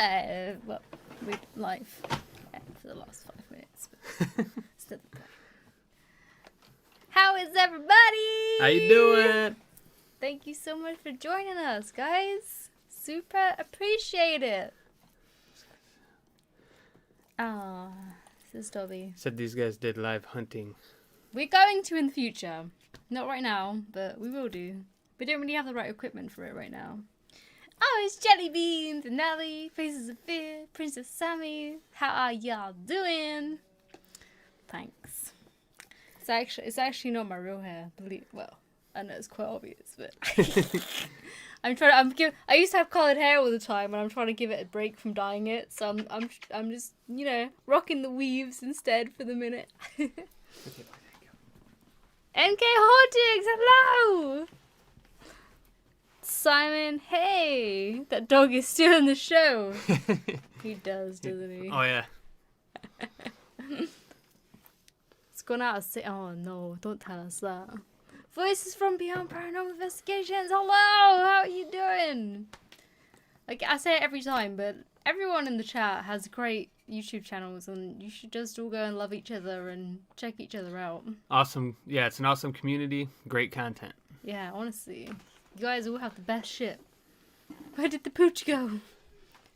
Well, we're live for the last 5 minutes. But still the point. How is everybody? How you doing? Thank you so much for joining us, guys. Super appreciate it. Ah, this is Dobby. Said these guys did live hunting. We're going to in the future. Not right now, but we will do. We don't really have the right equipment for it right now. Oh, it's Jelly Beans and Nelly, Faces of Fear, Princess Sammy. How are y'all doing? Thanks. It's actually not my real hair. Well, I know it's quite obvious, but I used to have colored hair all the time, and I'm trying to give it a break from dyeing it. So I'm just rocking the weaves instead for the minute. NK Hauntings, hello. Simon, hey! That dog is still in the show. He does, doesn't he? Oh, yeah. It's gone out of oh, no, don't tell us that. Voices from Beyond Paranormal Investigations, hello! How are you doing? Like, I say it every time, but everyone in the chat has great YouTube channels, and you should just all go and love each other and check each other out. Awesome. Yeah, it's an awesome community. Great content. Yeah, honestly. You guys all have the best shit. Where did the pooch go?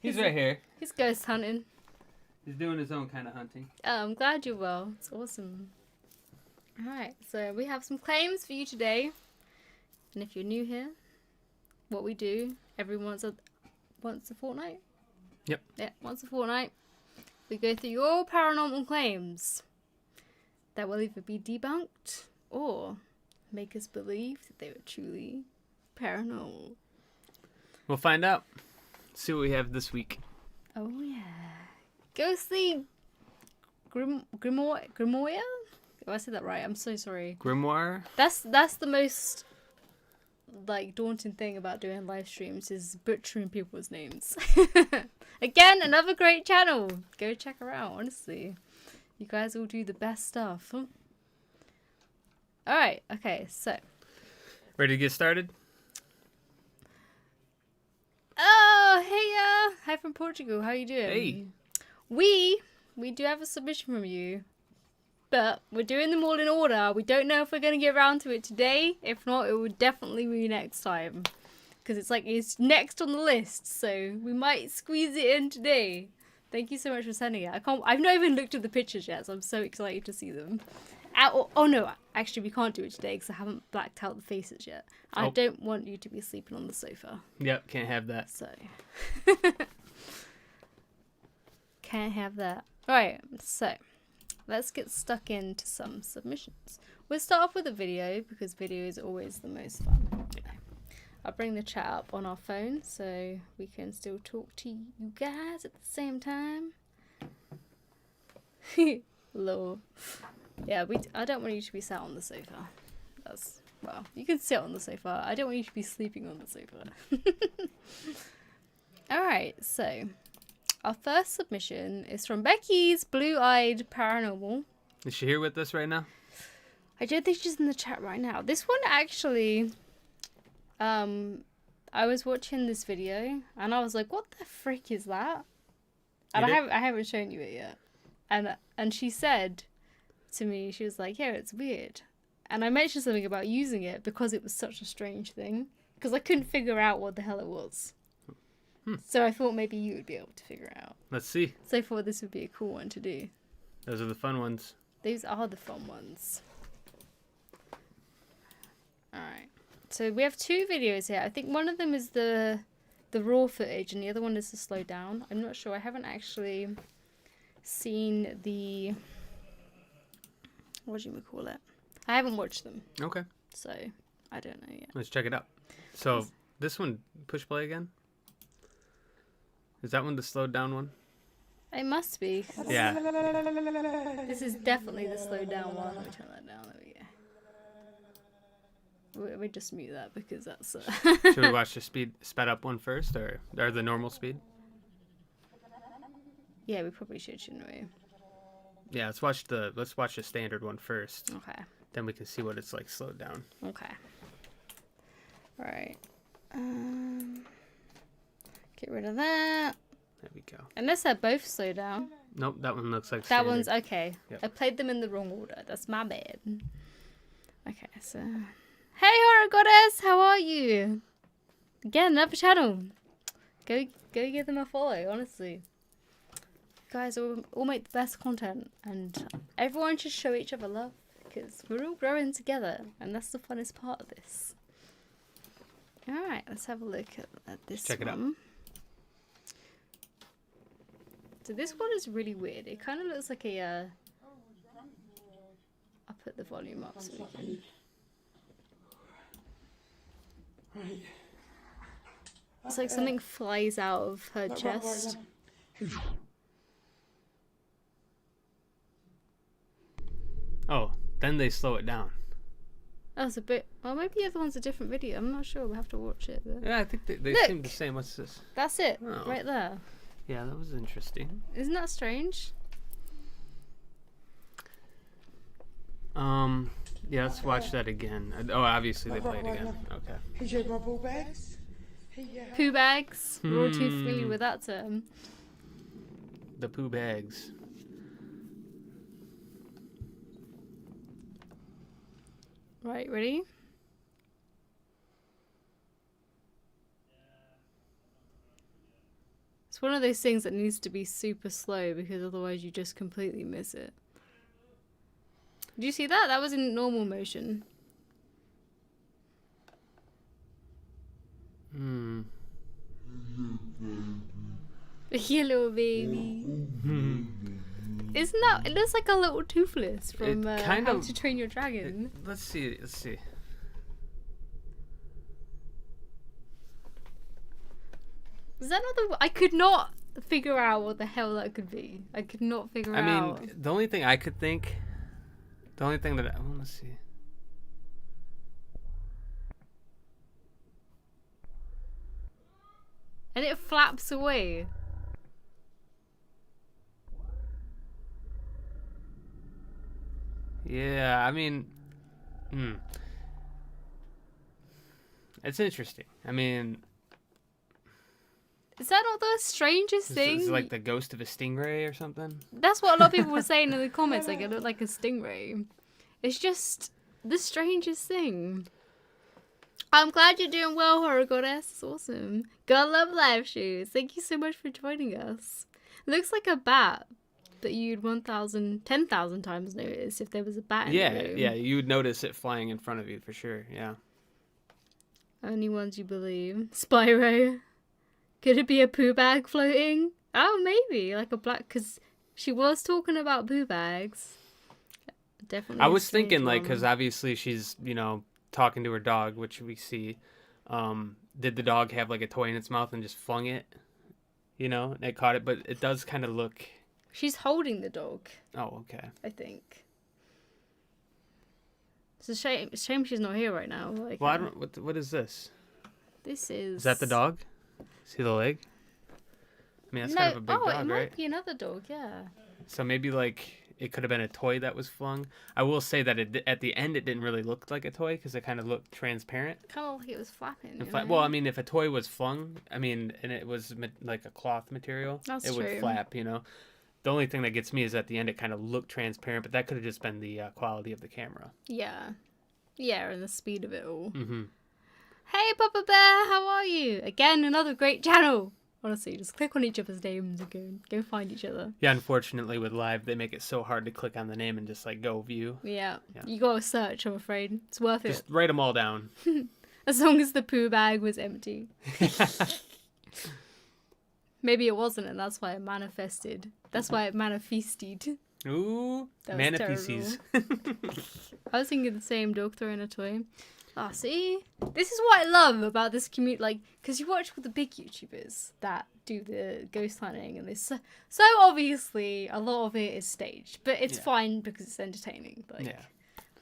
He's right here. He's ghost hunting. He's doing his own kind of hunting. Oh, I'm glad you're well. It's awesome. Alright, so we have some claims for you today. And if you're new here, what we do every once a fortnight? Yep. Yeah, once a fortnight. We go through your paranormal claims that will either be debunked or make us believe that they were truly paranormal. We'll find out. See what we have this week. Oh yeah. Ghostly Grimoire? If I said that right, I'm so sorry. Grimoire? That's the most daunting thing about doing live streams is butchering people's names. Again, another great channel. Go check her out, honestly. You guys all do the best stuff. Alright, okay, so. Ready to get started? Oh, hey, hi from Portugal. How you doing? Hey. We do have a submission from you, but we're doing them all in order. We don't know if we're going to get around to it today. If not, it will definitely be next time, because it's next on the list, so we might squeeze it in today. Thank you so much for sending it. I've not even looked at the pictures yet, so I'm so excited to see them. Oh no, actually we can't do it today because I haven't blacked out the faces yet. I don't want you to be sleeping on the sofa. Yep, can't have that. So. Can't have that. Alright, so let's get stuck into some submissions. We'll start off with a video because video is always the most fun. I'll bring the chat up on our phone so we can still talk to you guys at the same time. Lol. Yeah, I don't want you to be sat on the sofa. Well, you can sit on the sofa. I don't want you to be sleeping on the sofa. Alright, so our first submission is from Becky's Blue-Eyed Paranormal. Is she here with us right now? I don't think she's in the chat right now. This one actually, I was watching this video and I was like, what the frick is that? And I haven't shown you it yet. And she said to me, she was like, yeah, it's weird. And I mentioned something about using it because it was such a strange thing. Because I couldn't figure out what the hell it was. So I thought maybe you would be able to figure it out. Let's see. So I thought this would be a cool one to do. Those are the fun ones. These are the fun ones. Alright. So we have two videos here. I think one of them is the raw footage and the other one is the slow down. I'm not sure. I haven't actually seen the... what do you call it? I haven't watched them. Okay. So I don't know yet. Let's check it out. So this one, push play again? Is that one the slowed down one? It must be. Yeah. This is definitely the slowed down one. Let me turn that down. There we go. We just mute that because that's... Should we watch the sped up one first or the normal speed? Yeah, we probably should, shouldn't we? Yeah, let's watch the standard one first. Okay. Then we can see what it's like slowed down. Okay. All right. Get rid of that. There we go. Unless they're both slow down. Nope, that one looks like That standard. one's okay. Yep. I played them in the wrong order. That's my bad. Okay, so... Hey, Horror Goddess! How are you? Again, another channel. Go give them a follow, honestly. Guys, all make the best content. And everyone should show each other love. Because we're all growing together. And that's the funnest part of this. Alright, let's have a look at this one. Check it out. So this one is really weird. It kind of looks like a... I'll put the volume up so we can... It's like something flies out of her chest. Oh, then they slow it down. That's a bit... Well, maybe the other one's a different video. I'm not sure. We'll have to watch it. But... Yeah, I think they seem the same. What's this? That's it. Oh. Right there. Yeah, that was interesting. Isn't that strange? Yeah, let's watch that again. Oh, obviously they played again. Okay. Poo bags. We're all too familiar with that term. The poo bags. Right, ready? It's one of those things that needs to be super slow because otherwise you just completely miss it. Did you see that? That was in normal motion. Yeah, little baby. Isn't that... It looks like a little Toothless from How to Train Your Dragon. Let's see. Let's see. Is that not the... I could not figure out what the hell that could be. I could not figure out. I mean, the only thing I could think... The only thing that I want to see... And it flaps away. Yeah, I mean... It's interesting. I mean... Is that not the strangest thing? Is it like the ghost of a stingray or something? That's what a lot of people were saying in the comments. Like, it looked like a stingray. It's just the strangest thing. I'm glad you're doing well, Horror Goddess. It's awesome. God love live shoes. Thank you so much for joining us. Looks like a bat that you'd 10,000 times notice if there was a bat in the room. Yeah, you would notice it flying in front of you for sure, yeah. Only ones you believe. Spyro. Could it be a poo bag floating? Oh, maybe. Like a black... Because she was talking about poo bags. Definitely. I was thinking, like, because obviously she's, you know, talking to her dog, which we see. Did the dog have, like, a toy in its mouth and just flung it? You know? And it caught it, but it does kind of look... She's holding the dog. Oh, okay. I think. It's a shame she's not here right now. Like, well, I don't... What is this? This is... Is that the dog? See the leg? I mean, that's kind of a big dog, right? Oh, it might be another dog, yeah. So maybe, like, it could have been a toy that was flung. I will say that at the end, it didn't really look like a toy because it kind of looked transparent. Kind of like it was flapping. Well, I mean, if a toy was flung, I mean, and it was like a cloth material, it would flap, you know? The only thing that gets me is at the end, it kind of looked transparent, but that could have just been the quality of the camera. Yeah. Yeah, and the speed of it all. Mm-hmm. Hey, Papa Bear, how are you? Again, another great channel. Honestly, just click on each other's names and go find each other. Yeah, unfortunately, with live, they make it so hard to click on the name and just, like, go view. Yeah. You gotta search, I'm afraid. It's worth it. Just write them all down. As long as the poo bag was empty. Maybe it wasn't, and that's why it manifested. That's why it manifested. Ooh, manifesties. I was thinking the same dog throwing a toy. Ah, see? This is what I love about this community, like, because you watch all the big YouTubers that do the ghost hunting, and this so obviously a lot of it is staged, but it's fine because it's entertaining. Like,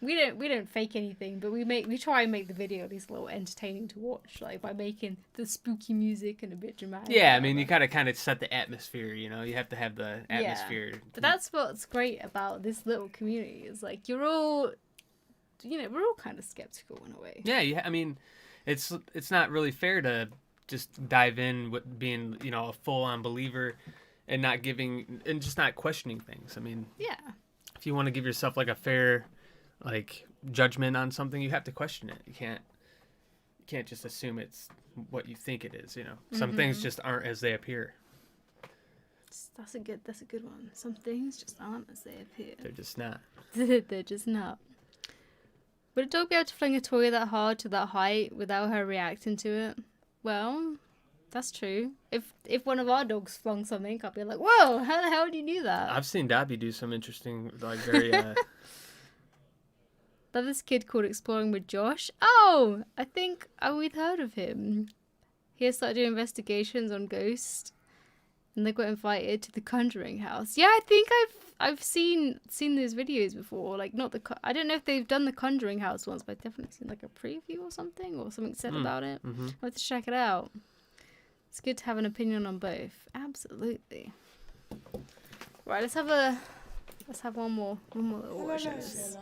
we don't fake anything, but we try and make the video at least a little entertaining to watch, like by making the spooky music and a bit dramatic. Yeah, I mean, you gotta kind of set the atmosphere, you know. You have to have the atmosphere. Yeah. But that's what's great about this little community is like you're all. You know, we're all kind of skeptical in a way. Yeah, I mean, it's not really fair to just dive in with being, you know, a full-on believer and not giving and just not questioning things. I mean, Yeah. if you want to give yourself like a fair like judgment on something, you have to question it. You can't just assume it's what you think it is, you know. Some things just aren't as they appear. That's a good one. Some things just aren't as they appear. They're just not. They're just not. Would a dog be able to fling a toy that hard to that height without her reacting to it? Well, that's true. If one of our dogs flung something, I'd be like, whoa, how the hell did you do that? I've seen Dobby do some interesting, like, very... This kid called Exploring with Josh. Oh, I think we'd heard of him. He has started doing investigations on ghosts, and they got invited to the Conjuring house. Yeah, I think I've seen those videos before. Like, not I don't know if they've done the Conjuring house once, but I've definitely seen like a preview or something said about it. Mm-hmm. I'll have to check it out. It's good to have an opinion on both. Absolutely. Right, let's have one more little watch this.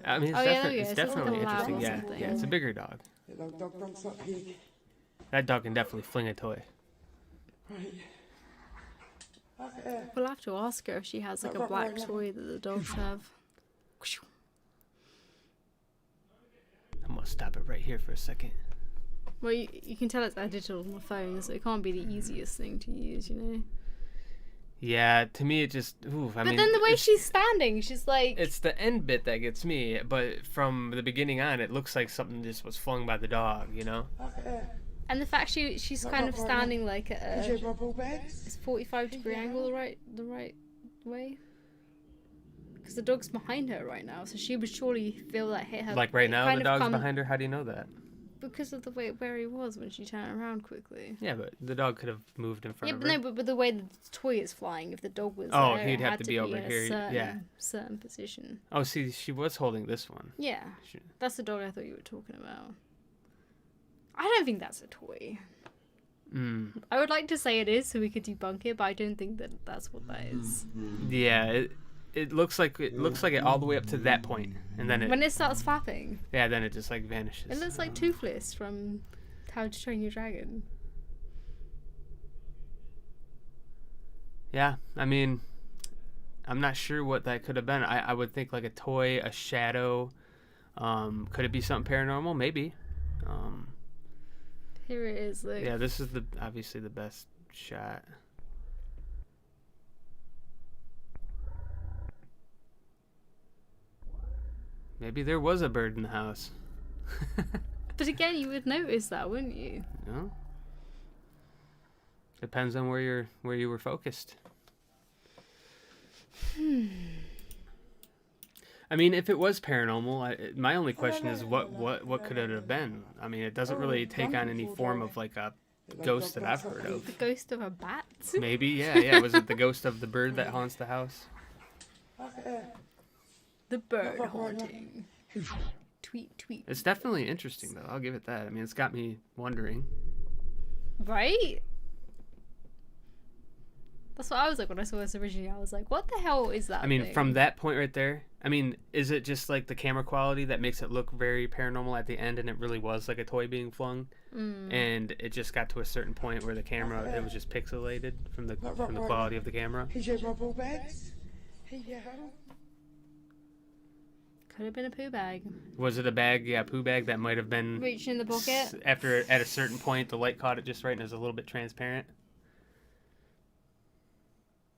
I mean, it's definitely interesting. Yeah, it's a bigger dog. That dog can definitely fling a toy. We'll have to ask her if she has like a black toy that the dogs have. I'm gonna stop it right here for a second. Well, you can tell it's edited on the phone, so it can't be the easiest thing to use, you know? Yeah, to me it just... But then the way she's standing, she's like... It's the end bit that gets me, but from the beginning on, it looks like something just was flung by the dog, you know? And the fact she's kind of standing like at a 45-degree angle the right way. Because the dog's behind her right now, so she would surely feel that hit her. Like right now, the dog's behind her? How do you know that? Because of the way where he was when she turned around quickly. Yeah, but the dog could have moved in front of her. Yeah, but the way the toy is flying, if the dog was there, he'd have to be over in here. certain position. Oh, see, she was holding this one. Yeah, that's the dog I thought you were talking about. I don't think that's a toy. I would like to say it is, so we could debunk it, but I don't think that's what that is. Yeah, it looks like it all the way up to that point, and then when it starts flapping. Yeah, then it just like vanishes. It looks like Toothless from How to Train Your Dragon. Yeah, I mean, I'm not sure what that could have been. I would think like a toy, a shadow. Could it be something paranormal? Maybe. Here it is. Look. Yeah, this is obviously the best shot. Maybe there was a bird in the house. But again, you would notice that, wouldn't you? No. Depends on where you were focused. I mean, if it was paranormal, my only question is what could it have been? I mean, it doesn't really take on any form of like a ghost that I've heard of. The ghost of a bat? Maybe, yeah. Was it the ghost of the bird that haunts the house? The bird haunting. Tweet. It's definitely interesting, though. I'll give it that. I mean, it's got me wondering. Right? That's what I was like when I saw this originally. I was like, what the hell is that thing? From that point right there, I mean, is it just like the camera quality that makes it look very paranormal at the end, and it really was like a toy being flung? And it just got to a certain point where the camera, it was just pixelated from the quality of the camera? Could have been a poo bag. Was it a bag? Yeah, poo bag that might have been... Reaching in the pocket? At a certain point, the light caught it just right and it was a little bit transparent.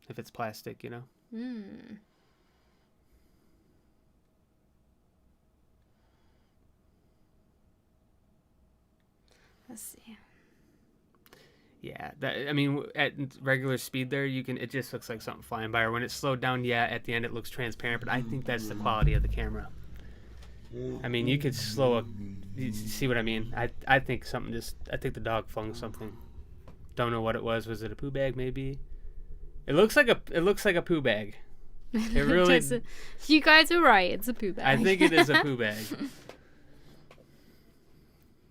If it's plastic, you know? Let's see. Yeah, at regular speed there, it just looks like something flying by. Or when it's slowed down, at the end it looks transparent, but I think that's the quality of the camera. I mean, you could you see what I mean? I think the dog flung something. Don't know what it was. Was it a poo bag, maybe? It looks like a poo bag. It really... You guys are right, it's a poo bag. I think it is a poo bag.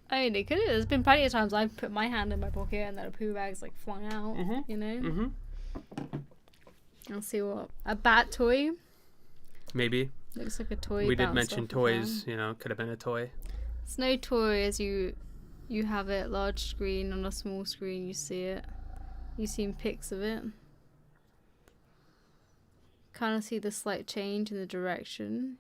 I mean, it could have. There's been plenty of times I've put my hand in my pocket and then a poo bag's like flung out, you know? Let's see what... A bat toy? Maybe. Looks like a toy. We did mention toys, you know, could have been a toy. It's no toy as you You have it large screen, on a small screen you see it. You've seen pics of it. Kind of see the slight change in the direction.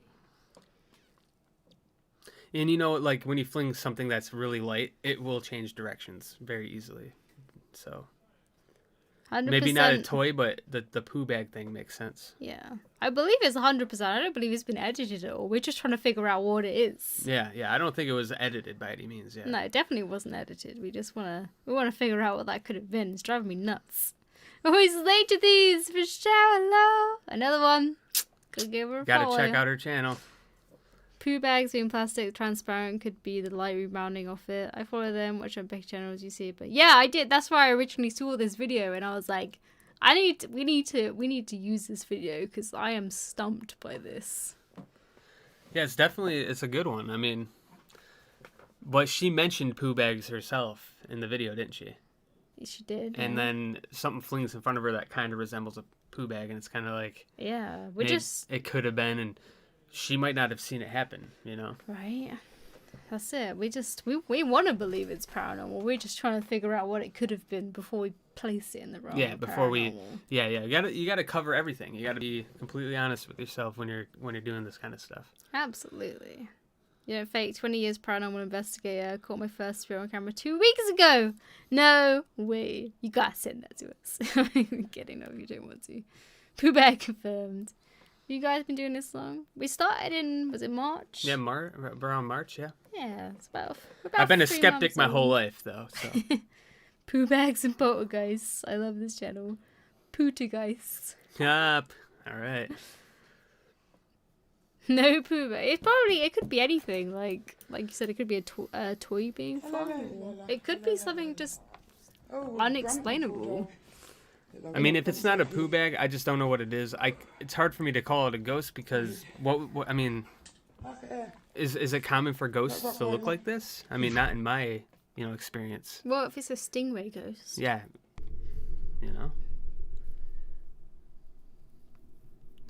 And you know, like when you fling something that's really light, it will change directions very easily. So 100%. maybe not a toy, but the poo bag thing makes sense. Yeah. I believe it's 100%. I don't believe it's been edited at all. We're just trying to figure out what it is. Yeah. I don't think it was edited by any means. Yeah. No, it definitely wasn't edited. We just wanna figure out what that could have been. It's driving me nuts. Always late to these for sure. Hello. Another one. Could give her a Gotta follow. check out her channel. Poo bags being plastic, transparent, could be the light rebounding off it. I follow them, watch on big channels, you see it. But yeah, I did. That's why I originally saw this video, and I was like, we need to use this video because I am stumped by this. Yeah, it's a good one. I mean, but she mentioned poo bags herself in the video, didn't she? She did. And yeah. then something flings in front of her that kind of resembles a poo bag, and it's kind of like, Yeah, it could have been, and she might not have seen it happen, you know? Right. That's it. We want to believe it's paranormal. We're just trying to figure out what it could have been before we place it in the realm. Yeah, before paranormal. You gotta cover everything. You gotta be completely honest with yourself when you're doing this kind of stuff. Absolutely. You know, fake 20 years paranormal investigator. Caught my first spirit on camera 2 weeks ago. No way. You gotta send that to us. I'm kidding. No, you don't want to. Pooh bag confirmed. You guys been doing this long? We started in, was it March? Yeah, around March, yeah. Yeah, it's about I've been a 3 skeptic months my old. whole life, though, so. Poo bags and poltergeists. I love this channel. Pootergeists. Yup. All right. No poo bag. It could be anything. Like you said, it could be a toy being flung. Or it could be something just unexplainable. I mean, if it's not a poo bag, I just don't know what it is. It's hard for me to call it a ghost because what I mean, is it common for ghosts to look like this? I mean, not in my experience. Well, if it's a stingray ghost. Yeah. You know.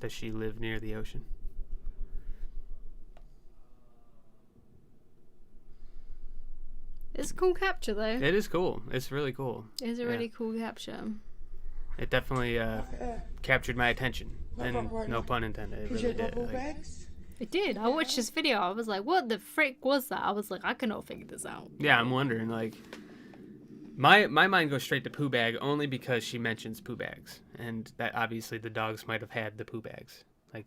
Does she live near the ocean? It's a cool capture though. It is cool. It's really cool. It's a really cool capture. It definitely captured my attention, and no pun intended. It really did. It did. I watched this video. I was like, "What the frick was that?" I was like, "I cannot figure this out." Yeah, I'm wondering. Like, my mind goes straight to poo bag only because she mentions poo bags, and that obviously the dogs might have had the poo bags, like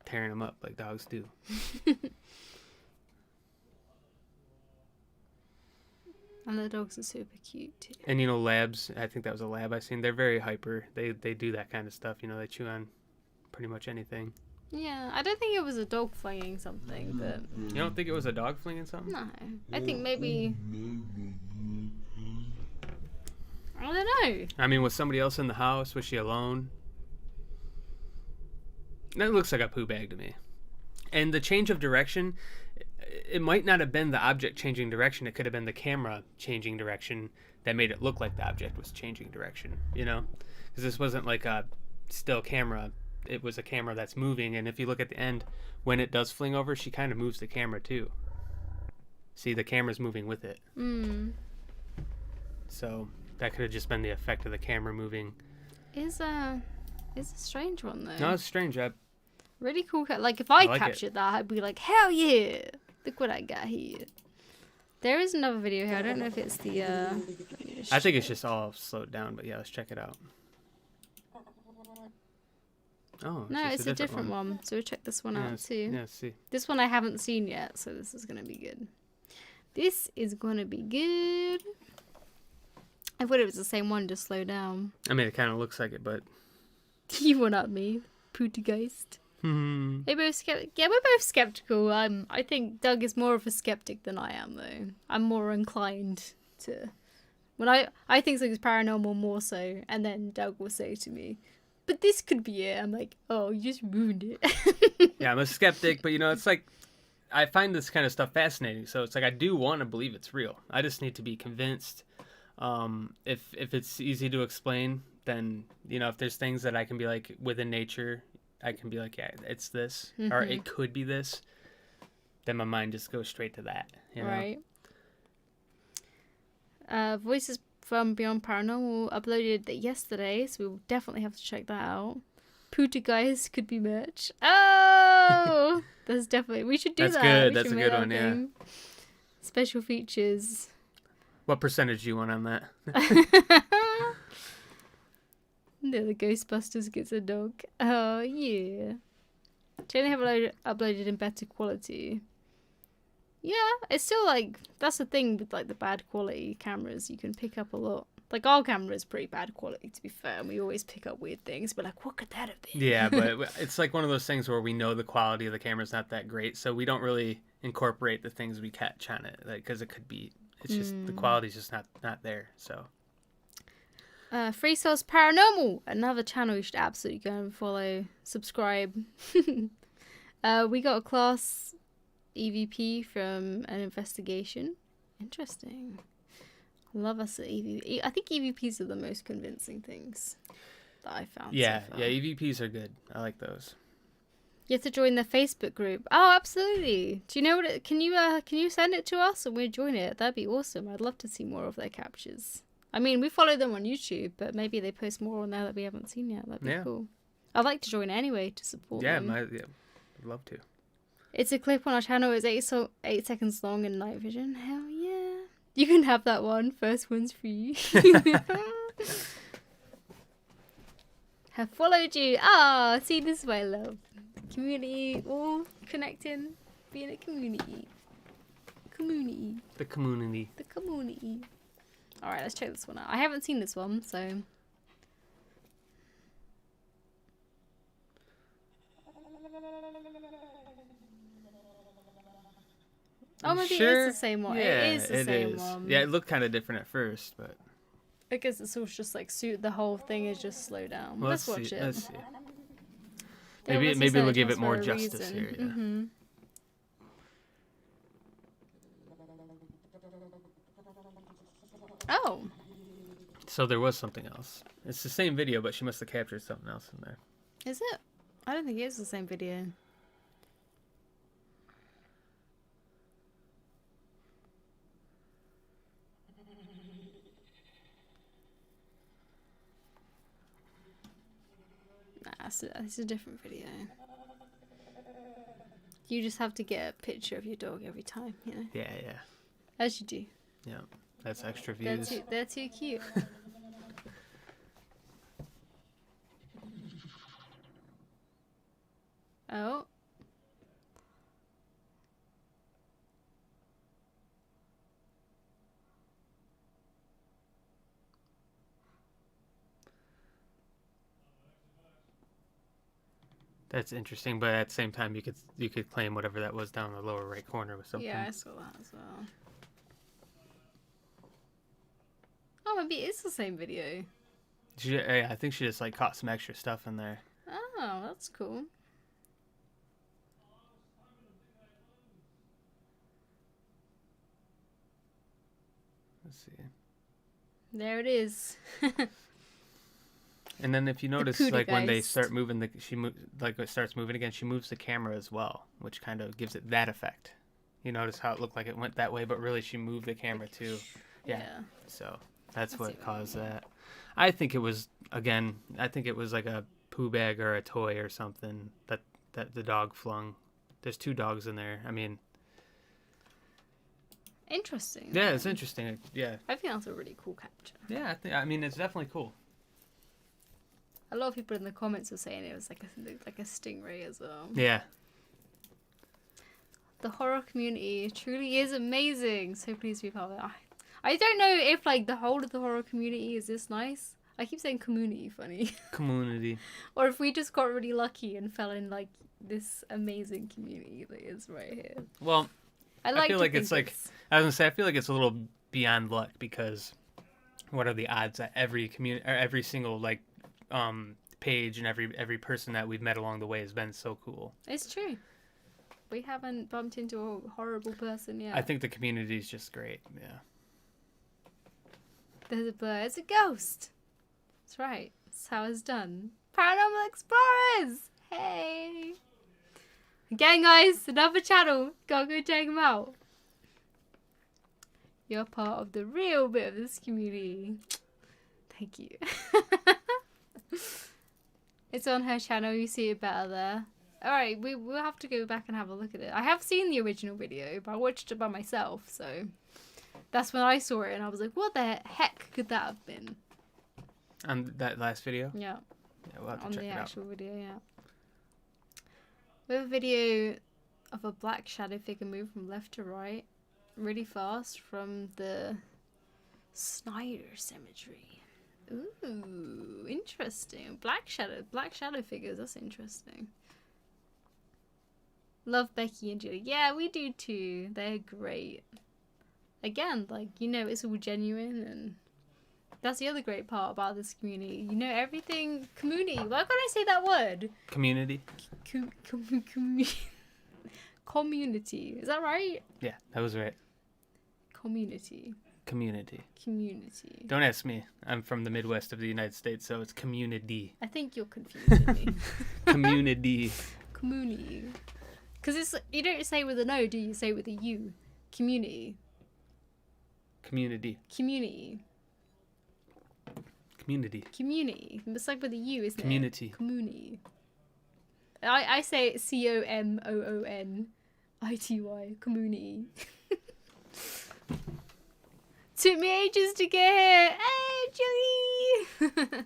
tearing them up like dogs do. And the dogs are super cute too. And labs. I think that was a lab I seen. They're very hyper. They do that kind of stuff. They chew on pretty much anything. Yeah, I don't think it was a dog flinging something, but You don't think it was a dog flinging something? no. I think maybe I don't know. I mean, was somebody else in the house? Was she alone? That looks like a poo bag to me. And the change of direction, it might not have been the object changing direction. It could have been the camera changing direction that made it look like the object was changing direction, Because this wasn't like a still camera. It was a camera that's moving. And if you look at the end, when it does fling over, she kind of moves the camera too. See, the camera's moving with it. So that could have just been the effect of the camera moving. It's a strange one though. No, it's strange. Really cool. Like if I like captured that, I'd be like, hell yeah! Look what I got here. There is another video here. I don't know if it's the. I think it's just all slowed down, but yeah, let's check it out. Oh, No, it's a different one. So we'll check this one out too. Yeah, see. This one I haven't seen yet, so this is gonna be good. This is gonna be good. I thought it was the same one, just slow down. I mean, it kind of looks like it, but. You one up me, Pootergeist. We're both skeptical. I think Doug is more of a skeptic than I am, though. I'm more inclined to. When I think something's paranormal more so, and then Doug will say to me, "But this could be it." I'm like, "Oh, you just ruined it." Yeah, I'm a skeptic, but it's like I find this kind of stuff fascinating. So it's like I do want to believe it's real. I just need to be convinced. If it's easy to explain, then if there's things that I can be like within nature. I can be like, yeah, it's this, or it could be this. Then my mind just goes straight to that, Right. Voices from Beyond Paranormal uploaded yesterday, so we'll definitely have to check that out. Puta guys could be merch. Oh, that's definitely, we should do That's that. good. We That's should a make good that one. Yeah. thing. Special features. What percentage do you want on that? No, the Ghostbusters gets a dog. Oh yeah. Should only have uploaded in better quality. Yeah, it's still like, that's the thing with like the bad quality cameras. You can pick up a lot. Like our camera is pretty bad quality, to be fair, and we always pick up weird things. But like, what could that have been? Yeah, but it's like one of those things where we know the quality of the camera's not that great, so we don't really incorporate the things we catch on it, like, because it could be. It's just the quality's just not there. So. Free Souls Paranormal, another channel you should absolutely go and follow, subscribe. We got a class EVP from an investigation. Interesting. Love us at EVP. I think EVPs are the most convincing things that I found. Yeah, so far. yeah, EVPs are good. I like those. You have to join the Facebook group. Oh, absolutely. Do you know what it, can you send it to us and we'll join it? That'd be awesome. I'd love to see more of their captures. I mean, we follow them on YouTube, but maybe they post more on there that we haven't seen yet. That'd be cool. I'd like to join anyway to support them. I'd love to. It's a clip on our channel. It's 8 seconds long in night vision. Hell yeah. You can have that one. First one's free. Have followed you. Ah, see, this is what I love. Community, all connecting, being a community. The community. The community. Alright, let's check this one out. I haven't seen this one, so. Oh, maybe it is the same one. Yeah, it is the same one. Yeah, it looked kind of different at first, but. I guess it's all just like the whole thing is just slow down. Well, let's watch it. Let's see. Maybe we'll give it more justice here. Yeah. Mm-hmm. Oh. So there was something else. It's the same video, but she must have captured something else in there. Is it? I don't think it is the same video. Nah, it's a different video. You just have to get a picture of your dog every time, you know? Yeah, yeah. As you do. Yeah, that's extra views. They're too cute. Oh. That's interesting, but at the same time, you could claim whatever that was down in the lower right corner was something. Yeah, I saw that as well. Oh, maybe it is the same video. I think she just like caught some extra stuff in there. Oh, that's cool. Let's see. There it is. And then if you notice, like when they Kudageist. start moving, it starts moving again. She moves the camera as well, which kind of gives it that effect. You notice how it looked like it went that way, but really she moved the camera too. Yeah. So that's what caused that. I think it was like a poo bag or a toy or something that the dog flung. There's 2 dogs in there. I mean. Interesting. Yeah, it's interesting. Yeah. I think that's a really cool capture. Yeah, I mean it's definitely cool. A lot of people in the comments were saying it was like a stingray as well. Yeah. The horror community truly is amazing. So pleased to be part of it. I don't know if like the whole of the horror community is this nice. I keep saying community funny. Community. Or if we just got really lucky and fell in like this amazing community that is right here. Well, I feel like it's like I was gonna say I feel like it's a little beyond luck because what are the odds that every community or every single like page and every person that we've met along the way has been so cool. It's true. We haven't bumped into a horrible person yet. I think the community is just great. Yeah. There's a bird. It's a ghost. That's right. That's how it's done. Paranormal Explorers! Hey! Again, guys, another channel. Gotta go check them out. You're part of the real bit of this community. Thank you. It's on her channel. You see it better there. Alright, we'll have to go back and have a look at it. I have seen the original video, but I watched it by myself, so that's when I saw it and I was like, what the heck could that have been? On that last video? Yeah. Yeah, we'll have to On check the it out. actual video, yeah. We have a video of a black shadow figure move from left to right really fast from the Snyder Cemetery. Ooh, interesting. Black shadow figures, that's interesting. Love Becky and Julie. Yeah, we do too. They're great. Again, like, you know, it's all genuine, and that's the other great part about this community. You know, everything. Community. Why can't I say that word? Community? Community. Is that right? Yeah, that was right. Community. Community. Community. Don't ask me. I'm from the Midwest of the United States, so it's community. I think you're confusing me. Community. Community. Because it's, you don't say with an O, do you? You say with a U. Community. Community. Community. Community. Community. It's like with a U, isn't Community. it? Community. I say it COMOONITY. Community. Took me ages to get here. Hey, Julie!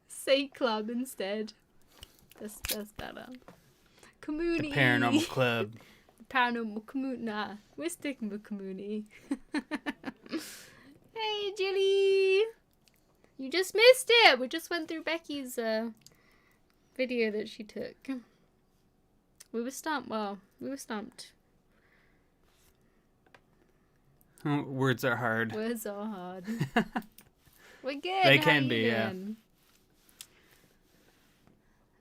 Say club instead. That's better. Community. The Paranormal Club. The Paranormal community. Nah, we're sticking with community. Hey, Julie! You just missed it. We just went through Becky's video that she took. We were stumped. Well, we were stumped. Words are hard. Words are hard. We're good. They How can you be, yeah. doing?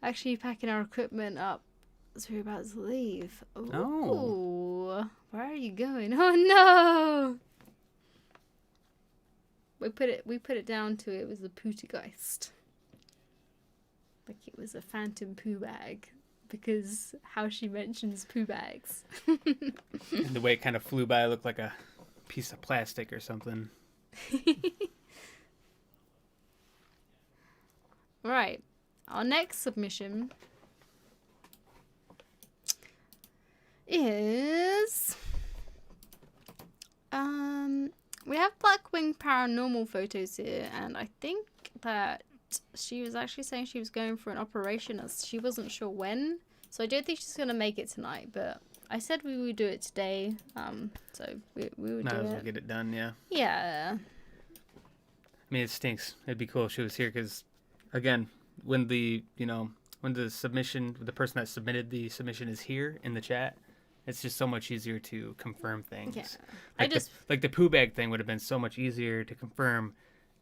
Actually, packing our equipment up. So we're about to leave. Ooh. Oh. Where are you going? Oh no! We put it down to it was a Pootergeist. Like it was a phantom poo bag. Because how she mentions poo bags. And the way it kind of flew by looked like a piece of plastic or something. Right. Our next submission is we have Blackwing Paranormal photos here, and I think that she was actually saying she was going for an operation as she wasn't sure when, so I don't think she's gonna make it tonight, but I said we would do it today, so we would Might do as well it. get it done, yeah. Yeah. I mean, it stinks. It'd be cool if she was here because, again, when the submission, the person that submitted the submission is here in the chat, it's just so much easier to confirm things. Yeah. Like the poo bag thing would have been so much easier to confirm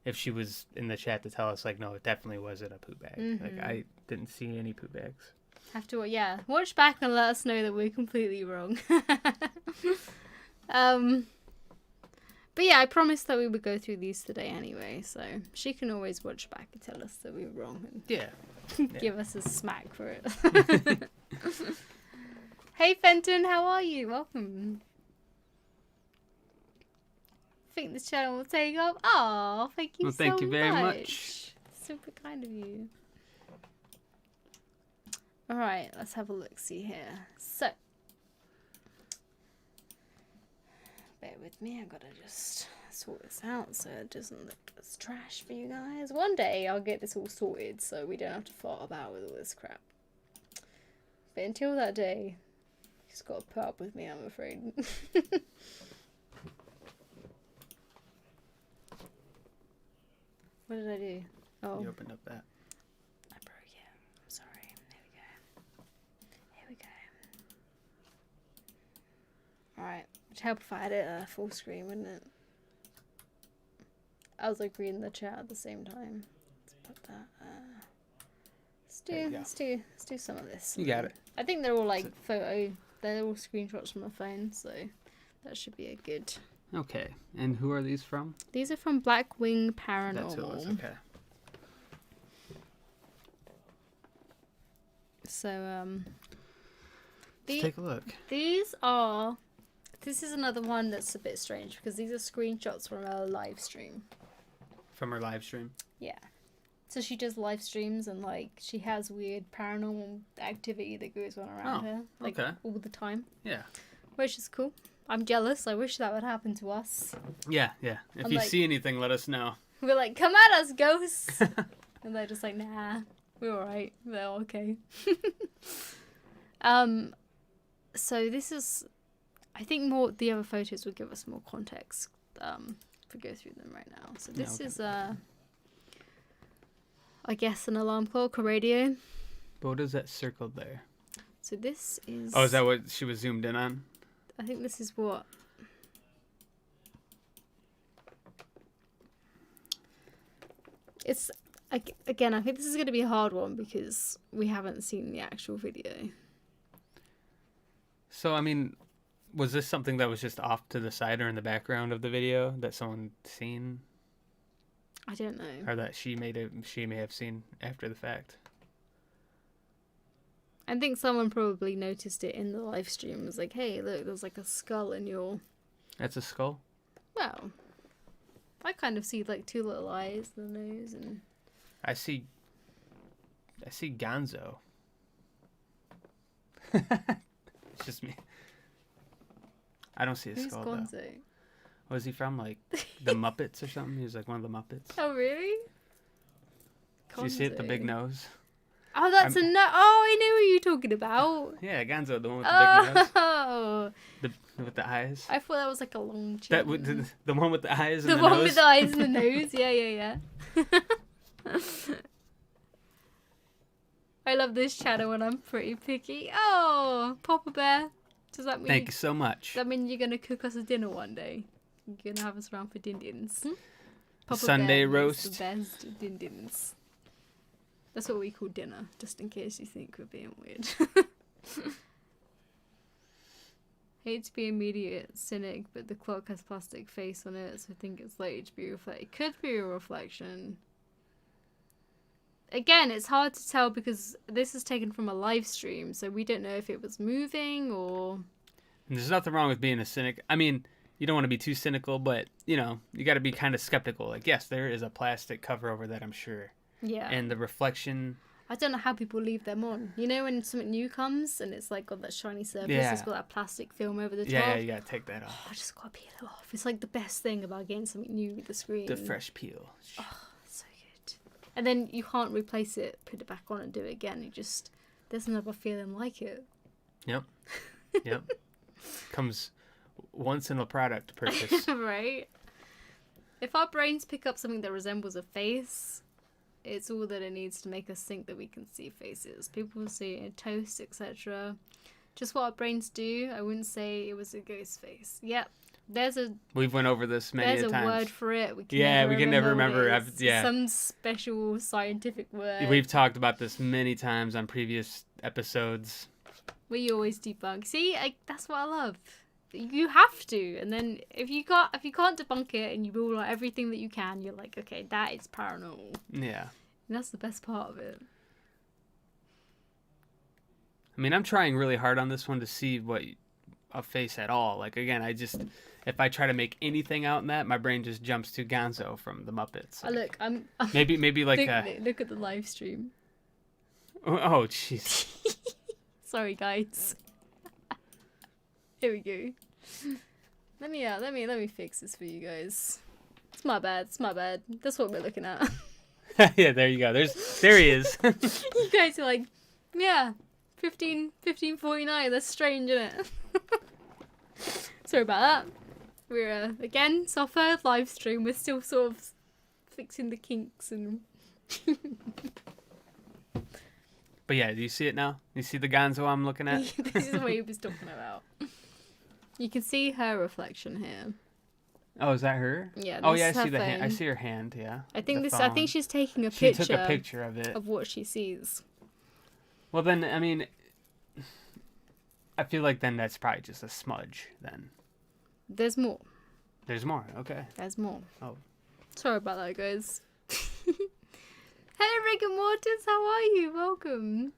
if she was in the chat to tell us, like, no, it definitely wasn't a poo bag. Mm-hmm. Like, I didn't see any poo bags. Have to, yeah, watch back and let us know that we're completely wrong. But yeah, I promised that we would go through these today anyway, so she can always watch back and tell us that we were wrong and Yeah. give us a smack for it. Hey Fenton, how are you? Welcome. Think this channel will take off. Oh, thank you Well, so thank you very much. much. Super kind of you. Alright, let's have a look see here. So, bear with me, I've got to just sort this out so it doesn't look as trash for you guys. One day I'll get this all sorted so we don't have to fart about with all this crap. But until that day, you just got to put up with me, I'm afraid. What did I do? Oh. You opened up that. I broke it. I'm sorry. There we go. Here we go. Alright. Which help if I had it full screen, wouldn't it? I was like reading the chat at the same time. Let's put that. Let's do some of this. You got it. I think they're all like they're all screenshots from my phone, so that should be a good. Okay. And who are these from? These are from Blackwing Paranormal. That's who it was. Okay. So Let's take a look. these are This is another one that's a bit strange because these are screenshots from a live stream. From her live stream? Yeah. So she does live streams and, like, she has weird paranormal activity that goes on around her. Like, all the time. Yeah. Which is cool. I'm jealous. I wish that would happen to us. Yeah. If you see anything, let us know. We're like, come at us, ghosts! And they're just like, nah, we're alright. They're okay. So this is... I think the other photos will give us more context if we go through them right now. So this is, I guess, an alarm clock or radio. But what is that circled there? So this is... Oh, is that what she was zoomed in on? I think this is what... It's... Again, I think this is going to be a hard one because we haven't seen the actual video. So, I mean... Was this something that was just off to the side or in the background of the video that someone seen? I don't know. Or that she may have seen after the fact? I think someone probably noticed it in the live stream. It was like, hey, look, there's like a skull in your... That's a skull? Well, I kind of see like two little eyes and a nose and... I see Gonzo. It's just me. I don't see a skull, Gonzo? though. Was he from, like, the Muppets or something? He was, like, one of the Muppets. Oh, really? Did you see it, the big nose? Oh, that's a nose. Oh, I know what you're talking about. Yeah, Gonzo, the one with the big nose. Oh. With the eyes. I thought that was, like, a long chin. The one with the eyes and the nose? The one with the eyes and the nose? Yeah. I love this channel when I'm pretty picky. Oh, Papa Bear. Does that mean... Thank you so much. Does that mean you're going to cook us a dinner one day? You're going to have us around for din-dins? Sunday roast. The best din-dins. That's what we call dinner, just in case you think we're being weird. Hate to be an immediate cynic, but the clock has plastic face on it, so I think it's likely to be reflected. It could be a reflection. Again, it's hard to tell because this is taken from a live stream, so we don't know if it was moving or... And there's nothing wrong with being a cynic. I mean, you don't want to be too cynical, but, you know, you got to be kind of skeptical. Like, yes, there is a plastic cover over that, I'm sure. Yeah. And the reflection... I don't know how people leave them on. You know when something new comes and it's like got that shiny surface, yeah. It's got that plastic film over the top? Yeah, you got to take that off. Oh, I just got to peel it off. It's like the best thing about getting something new with the screen. The fresh peel. Oh, so good. And then you can't replace it, put it back on and do it again. You just, there's never feeling like it. Yep. Comes once in a product purchase. Right? If our brains pick up something that resembles a face, it's all that it needs to make us think that we can see faces. People see it in toast, etc. Just what our brains do. I wouldn't say it was a ghost face. Yep. We've went over this many times. There's a word for it. We can never remember. Some special scientific word. We've talked about this many times on previous episodes. We always debunk. See, that's what I love. You have to, and then if you can't debunk it, and you rule out everything that you can, you're like, okay, that is paranormal. Yeah. And that's the best part of it. I mean, I'm trying really hard on this one to see what a face at all. Like, again, if I try to make anything out in that, my brain just jumps to Gonzo from the Muppets. Like, look, I'm maybe like look at the live stream. Oh, jeez. Sorry, guys. Here we go. Let me fix this for you guys. It's my bad. That's what we're looking at. Yeah, there you go. There he is. You guys are like, yeah, 15:49. That's strange, isn't it? Sorry about that. We're again, it's our third live stream. We're still sort of fixing the kinks and. But yeah, do you see it now? You see the Gonzo I'm looking at? This is what he was talking about. You can see her reflection here. Oh, is that her? Yeah. Oh yeah, I see the hand. I see her hand. Yeah. I think she's taking a picture. She took a picture of it. Of what she sees. Well, then I mean, I feel like then that's probably just a smudge. Then. There's more. There's more. Okay. There's more. Oh. Sorry about that, guys. Hey, Rick and Mortis, how are you? Welcome.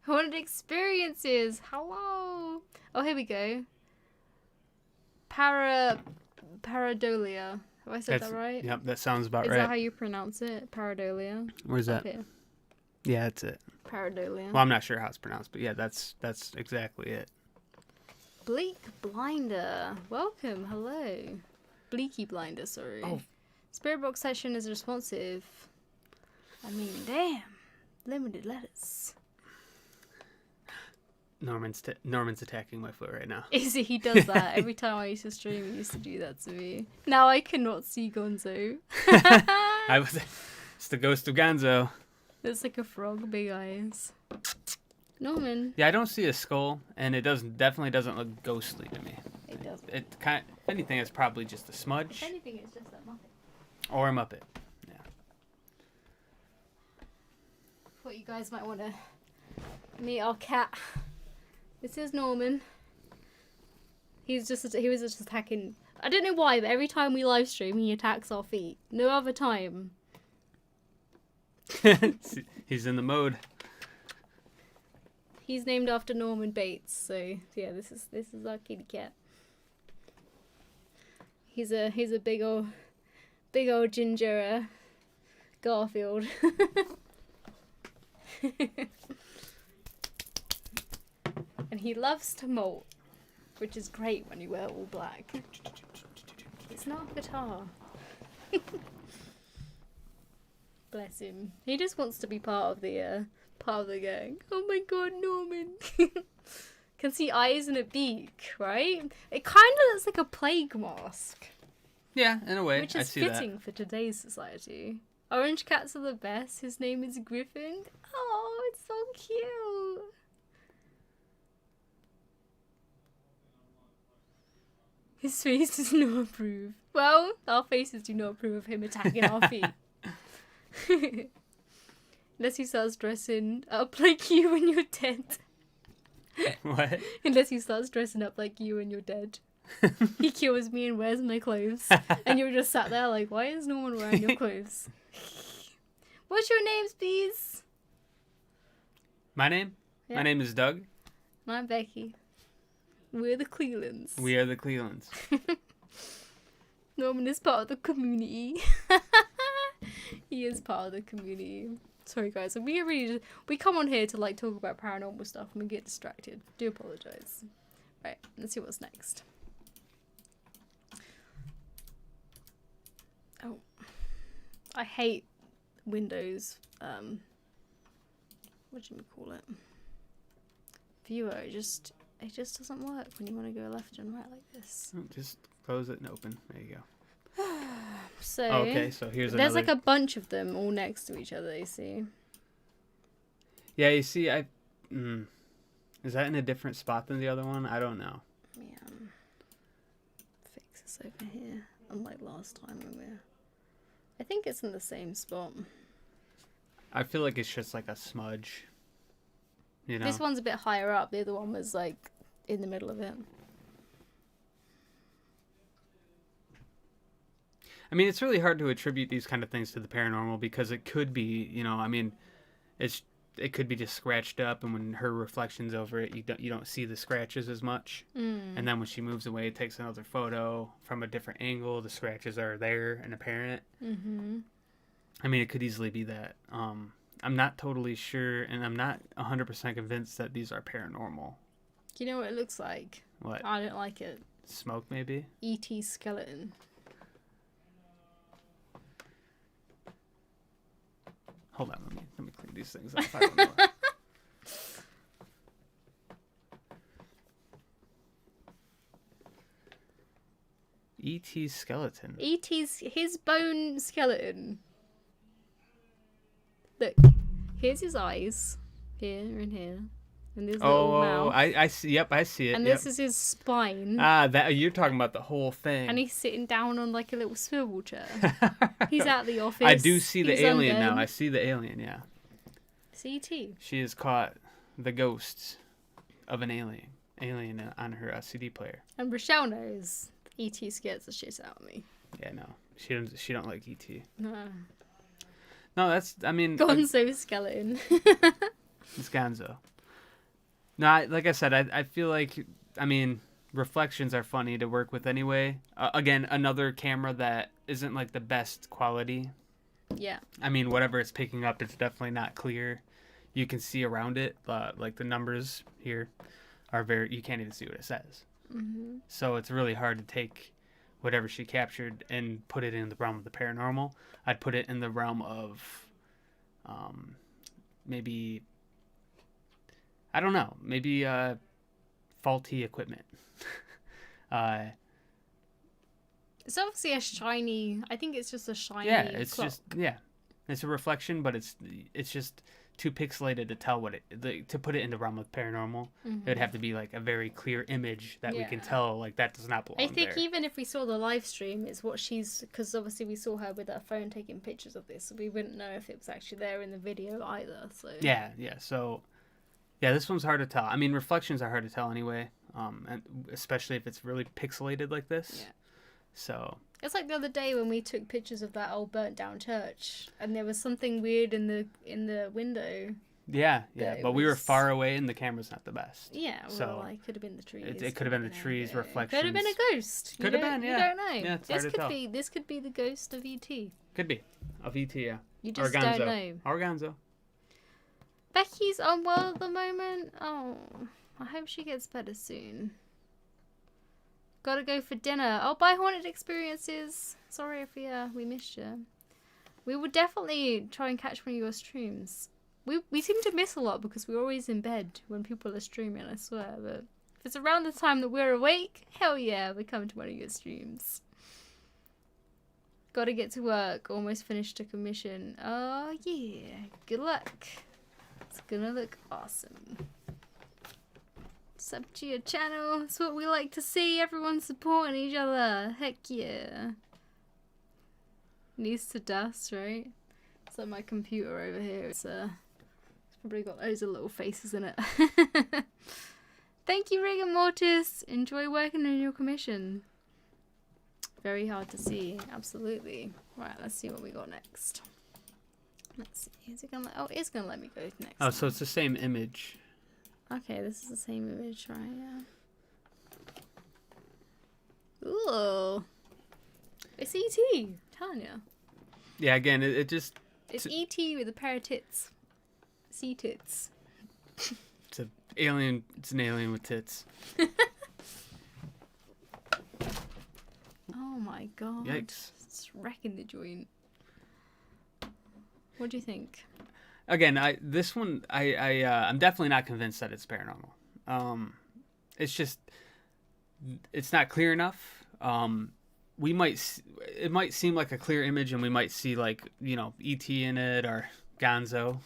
Haunted Experiences. Hello. Oh, here we go. Paradolia. Have I said that right? Yep, that sounds about Is right. that how you pronounce it? Paradolia? Where's Up that? here. Yeah, that's it. Paradolia. Well, I'm not sure how it's pronounced, but yeah, that's exactly it. Bleak Blinder. Welcome. Hello. Bleaky Blinder, sorry. Oh. Spirit box session is responsive. I mean, damn. Limited letters. Norman's attacking my foot right now. Is it? He does that. Every time I used to stream, he used to do that to me. Now I cannot see Gonzo. It's the ghost of Gonzo. It's like a frog, big eyes. Norman. Yeah, I don't see a skull, and it definitely doesn't look ghostly to me. It doesn't. If anything, it's probably just a smudge. If anything, it's just a Muppet. Or a Muppet. Yeah. Thought you guys might want to meet our cat. This is Norman. He was just attacking. I don't know why, but every time we live stream, he attacks our feet. No other time. He's in the mode. He's named after Norman Bates, so yeah, this is our kitty cat. He's a big old ginger Garfield. And he loves to molt, which is great when you wear all black. It's not a guitar. Bless him. He just wants to be part of the gang. Oh my god, Norman. Can see eyes and a beak, right? It kind of looks like a plague mask. Yeah, in a way. Which I is see fitting that. for today's society. Orange cats are the best. His name is Griffin. Oh, it's so cute. His face does not approve. Well, our faces do not approve of him attacking our feet. Unless he starts dressing up like you when you're dead. What? Unless he starts dressing up like you when you're dead. He kills me and wears my clothes. And you're just sat there like, why is no one wearing your clothes? What's your names, please? My name? Yeah. My name is Doug. I'm Becky. We're the Clelands. We are the Clelands. Norman is part of the community. He is part of the community. Sorry guys, we come on here to like talk about paranormal stuff and we get distracted. Do apologise. Right, let's see what's next. Oh, I hate Windows. What do you call it? Viewer. It just doesn't work when you want to go left and right like this. Just close it and open. There you go. So Okay, so here's there's another. like a bunch of them all next to each other. You see? Yeah, you see, is that in a different spot than the other one? I don't know. Yeah. Fix this over here. Unlike last time when I think it's in the same spot. I feel like it's just like a smudge. You know? This one's a bit higher up. The other one was like in the middle of it. I mean, it's really hard to attribute these kind of things to the paranormal because it could be, I mean, it could be just scratched up, and when her reflection's over it, you don't see the scratches as much. And then when she moves away, it takes another photo from a different angle. The scratches are there and apparent. Mm-hmm. I mean, it could easily be that. I'm not totally sure, and I'm not 100% convinced that these are paranormal. Do you know what it looks like? What? I don't like it. Smoke, maybe? E.T. skeleton. Hold on, let me clean these things up. I don't know. E.T. skeleton. E.T.'s his bone skeleton. Look, here's his eyes. Here and here. And his little mouth. I see. Yep, I see it. And this is his spine. That you're talking about the whole thing. And he's sitting down on like a little swivel chair. He's at the office. I do see the He's alien undead. now. I see the alien. Yeah. CT. She has caught the ghosts of an alien on her CD player. And Rochelle knows ET scares the shit out of me. Yeah, no, she don't like ET. No. No, I mean, Gonzo skeleton. it's Gonzo. No, like I said, I feel like, I mean, reflections are funny to work with anyway. Again, another camera that isn't like the best quality. Yeah. I mean, whatever it's picking up, it's definitely not clear. You can see around it, like the numbers here are you can't even see what it says. Mm-hmm. So it's really hard to take whatever she captured and put it in the realm of the paranormal. I'd put it in the realm of maybe, I don't know, maybe faulty equipment. It's obviously a shiny. I think it's just a shiny. Yeah, it's clock. it's a reflection, but it's just too pixelated to tell what to put it in the realm of paranormal. Mm-hmm. It would have to be like a very clear image that we can tell like that does not belong I think there. even if we saw the live stream, it's what she's, because obviously we saw her with her phone taking pictures of this, so we wouldn't know if it was actually there in the video either. So Yeah. So yeah, this one's hard to tell. I mean, reflections are hard to tell anyway, and especially if it's really pixelated like this. Yeah. So it's like the other day when we took pictures of that old burnt down church, and there was something weird in the window. yeah, but we were far away, and the camera's not the best. Yeah, well, so like, could have been the trees. It could have been the trees, reflections. Could have been a ghost. Could have been, yeah. You don't know. Yeah, it's hard to tell. This could be the ghost of ET. Could be of ET, yeah. You just Organzo. don't know. Organzo. Becky's unwell at the moment. Oh, I hope she gets better soon. Gotta go for dinner. Oh, bye Haunted Experiences. Sorry if we missed you. We will definitely try and catch one of your streams. We seem to miss a lot because we're always in bed when people are streaming, I swear. But if it's around the time that we're awake, hell yeah, we come to one of your streams. Gotta get to work. Almost finished a commission. Oh yeah. Good luck. It's gonna look awesome. Sub to your channel. It's what we like to see. Everyone supporting each other. Heck yeah. Needs to dust, right? It's like my computer over here. It's probably got loads of little faces in it. Thank you, Rigor Mortis. Enjoy working on your commission. Very hard to see. Absolutely. Right, let's see what we got next. Let's see. Is it gonna? Oh, it's gonna let me go next. Oh, so it's the same image. Okay, this is the same image, right? Yeah. Ooh. It's E.T. Telling you. Yeah, again, it just... It's E.T. with a pair of tits. Sea tits. It's an alien with tits. Oh my god. Yikes. It's wrecking the joint. What do you think? Again, I'm definitely not convinced that it's paranormal. It's just, it's not clear enough. It might seem like a clear image, and we might see like ET in it or Gonzo,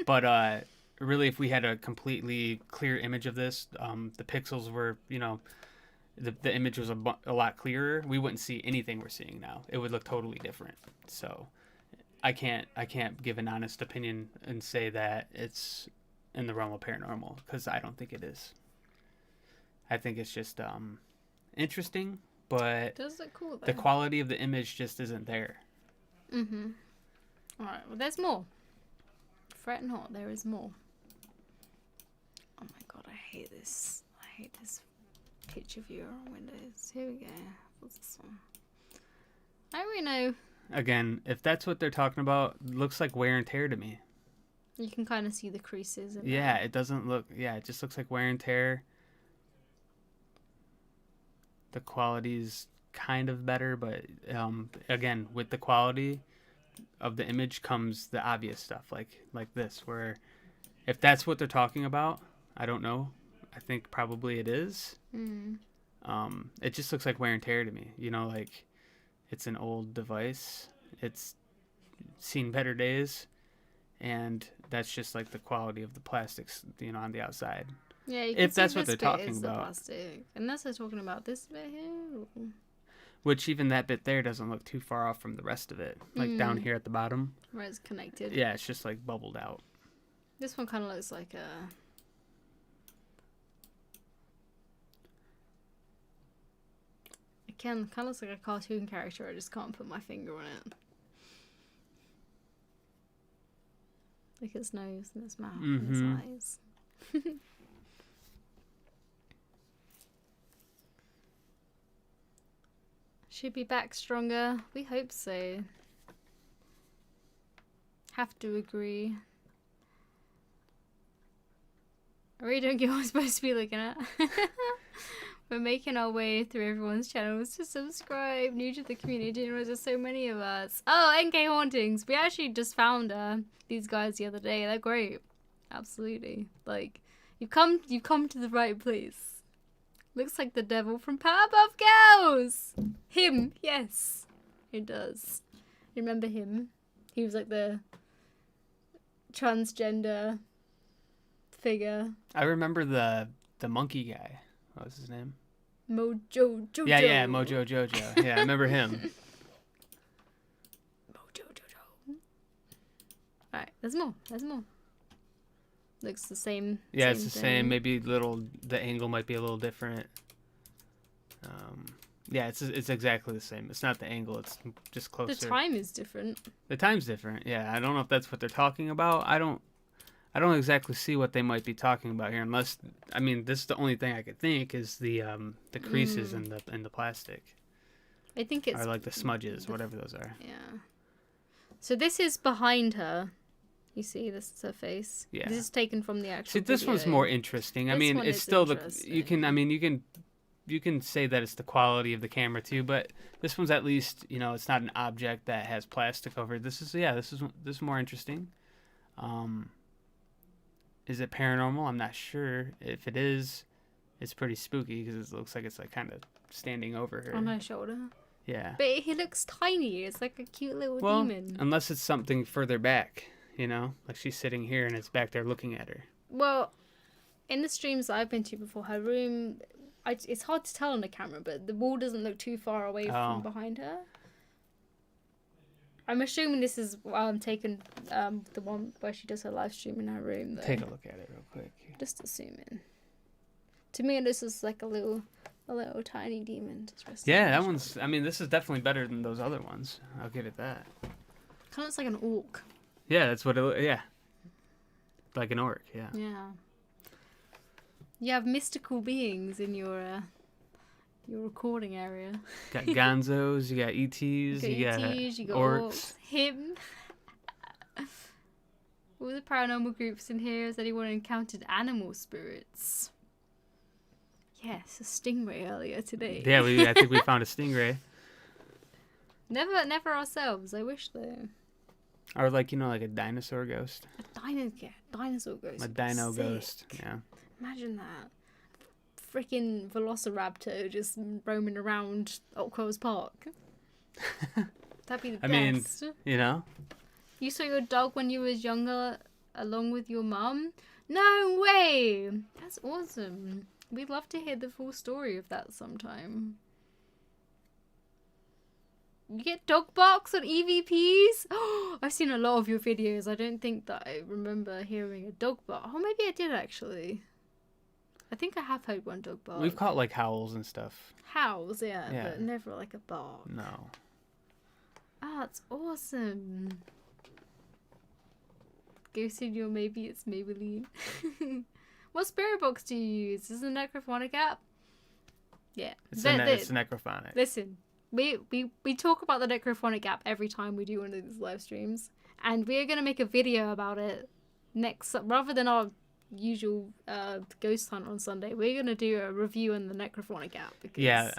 but really, if we had a completely clear image of this, the pixels were the image was a lot clearer, we wouldn't see anything we're seeing now. It would look totally different. So I can't give an honest opinion and say that it's in the realm of paranormal, because I don't think it is. I think it's just interesting, but It does look cool though. the quality of the image just isn't there. Mm-hmm. Alright, well there's more. Fret and hot, there is more. Oh my god, I hate this. I hate this picture viewer on Windows. Here we go. What's this one? I don't really know. Again, if that's what they're talking about, it looks like wear and tear to me. You can kind of see the creases. Yeah, it doesn't look... Yeah, it just looks like wear and tear. The quality's kind of better, but again, with the quality of the image comes the obvious stuff, like this, where if that's what they're talking about, I don't know. I think probably it is. Mm. It just looks like wear and tear to me. Like it's an old device. It's seen better days, and that's just like the quality of the plastics, on the outside. Yeah, you can If see that's what this they're bit talking is the about. plastic. Unless they're talking about this bit here. Which even that bit there doesn't look too far off from the rest of it. Like down here at the bottom. Where it's connected. Yeah, it's just like bubbled out. This one kind of looks like a... It kind of looks like a cartoon character. I just can't put my finger on it. Like his nose and his mouth and his eyes. Should be back stronger. We hope so. Have to agree. I really don't get what I'm supposed to be looking at. We're making our way through everyone's channels to subscribe. New to the community, didn't realize there's so many of us. Oh, NK Hauntings. We actually just found these guys the other day. They're great. Absolutely. Like, you've come to the right place. Looks like the devil from Powerpuff Girls. Him, yes. It does. You remember him? He was like the transgender figure. I remember the monkey guy. What was his name? Mojo Jojo. Yeah, Mojo Jojo. Yeah, I remember him. Mojo Jojo. Alright, there's more. Looks the same. Yeah, it's the same. Maybe the angle might be a little different. Yeah, it's exactly the same. It's not the angle. It's just closer. The time is different. The time's different. Yeah, I don't know if that's what they're talking about. I don't exactly see what they might be talking about here, unless this is the only thing I could think is the creases in the plastic. I think it's or like the smudges, whatever those are. Yeah. So this is behind her. You see, this is her face. Yeah. This is taken from the actual. See, this video. one's more interesting. It's still you can say that it's the quality of the camera too, but this one's at least, it's not an object that has plastic over it. This is more interesting. Is it paranormal? I'm not sure. If it is, it's pretty spooky because it looks like it's like kind of standing over her. On her shoulder. Yeah. But he looks tiny. It's like a cute little demon. Unless it's something further back, like she's sitting here and it's back there looking at her. Well, in the streams that I've been to before, her room, it's hard to tell on the camera, but the wall doesn't look too far away from behind her. I'm assuming this is taking the one where she does her live stream in her room. Though. Take a look at it real quick. Just assuming. To me, this is like a little tiny demon. Yeah, that one's. This is definitely better than those other ones. I'll give it that. Kind of looks like an orc. Yeah, that's what it. Yeah. Like an orc. Yeah. Yeah. You have mystical beings in your recording area. Got gonzos, you got ETs, you got orcs. Him. All the paranormal groups in here. Has anyone encountered animal spirits? Yes, a stingray earlier today. Yeah, I think we found a stingray. Never ourselves. I wish though. Or like a dinosaur ghost. A dinosaur ghost. A dino Sick. Ghost. Yeah. Imagine that. Freaking velociraptor just roaming around Oakville's Park. That'd be the best. You saw your dog when you was younger along with your mum? No way! That's awesome. We'd love to hear the full story of that sometime. You get dog barks on EVPs? Oh, I've seen a lot of your videos. I don't think that I remember hearing a dog bark. Oh, maybe I did actually. I think I have heard one dog bark. We've caught like howls and stuff. Howls, yeah. But never like a bark. No. Ah, that's awesome. Ghost in your maybe it's Maybelline. What spirit box do you use? Is it a necrophonic app? Yeah. It's a necrophonic. Listen, we talk about the necrophonic app every time we do one of these live streams. And we are going to make a video about it rather than our usual ghost hunt on Sunday. We're going to do a review on the necrophonic app. Because... Yeah,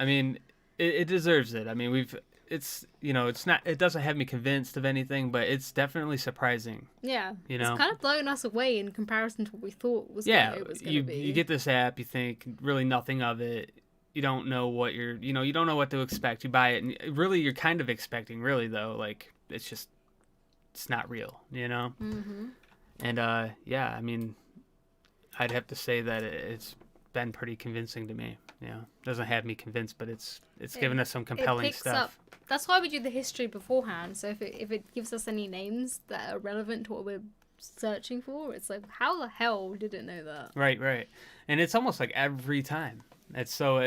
it deserves it. It doesn't have me convinced of anything, but it's definitely surprising. Yeah. It's kind of blowing us away in comparison to what we thought was going to be. You get this app, you think really nothing of it. You don't know what you don't know what to expect. You buy it, and really you're kind of expecting, really though, like it's not real, Mm-hmm. And I'd have to say that it's been pretty convincing to me. Doesn't have me convinced, but it's given us some compelling stuff. That's why we do the history beforehand. So if it gives us any names that are relevant to what we're searching for, it's like, how the hell did it know that? Right. And it's almost like every time. It's so.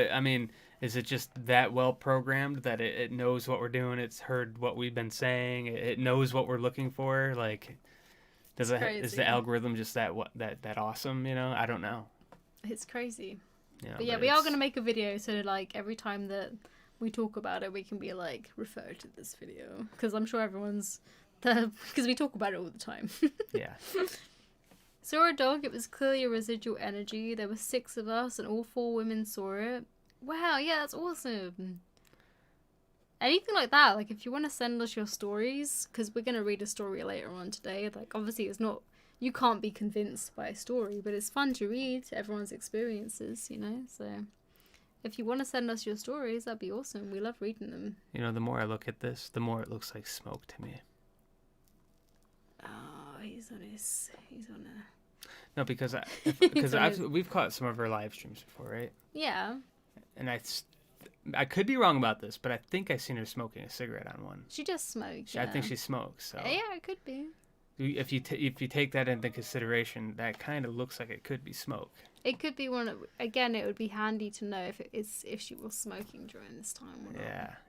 Is it just that well programmed that it knows what we're doing? It's heard what we've been saying. It knows what we're looking for. Like, is the algorithm just that awesome? I don't know. It's crazy. Yeah, but we are going to make a video. So like every time that we talk about it, we can be like, refer to this video. Because I'm sure everyone's... Because we talk about it all the time. Yeah. Saw a dog. It was clearly a residual energy. There were 6 of us, and all 4 women saw it. Wow, yeah, that's awesome. Anything like that, like if you want to send us your stories, because we're going to read a story later on today. Like, obviously, it's not... You can't be convinced by a story, but it's fun to read everyone's experiences, you know? So, if you want to send us your stories, that'd be awesome. We love reading them. You know, the more I look at this, the more it looks like smoke to me. Oh, he's on a... No, because we've caught some of her live streams before, right? Yeah. And I could be wrong about this, but I think I seen her smoking a cigarette on one. She just smokes. I think she smokes. So yeah, it could be. if you take that into consideration, that kind of looks like it could be smoke. It could be one. Again, it would be handy to know if she was smoking during this time or not.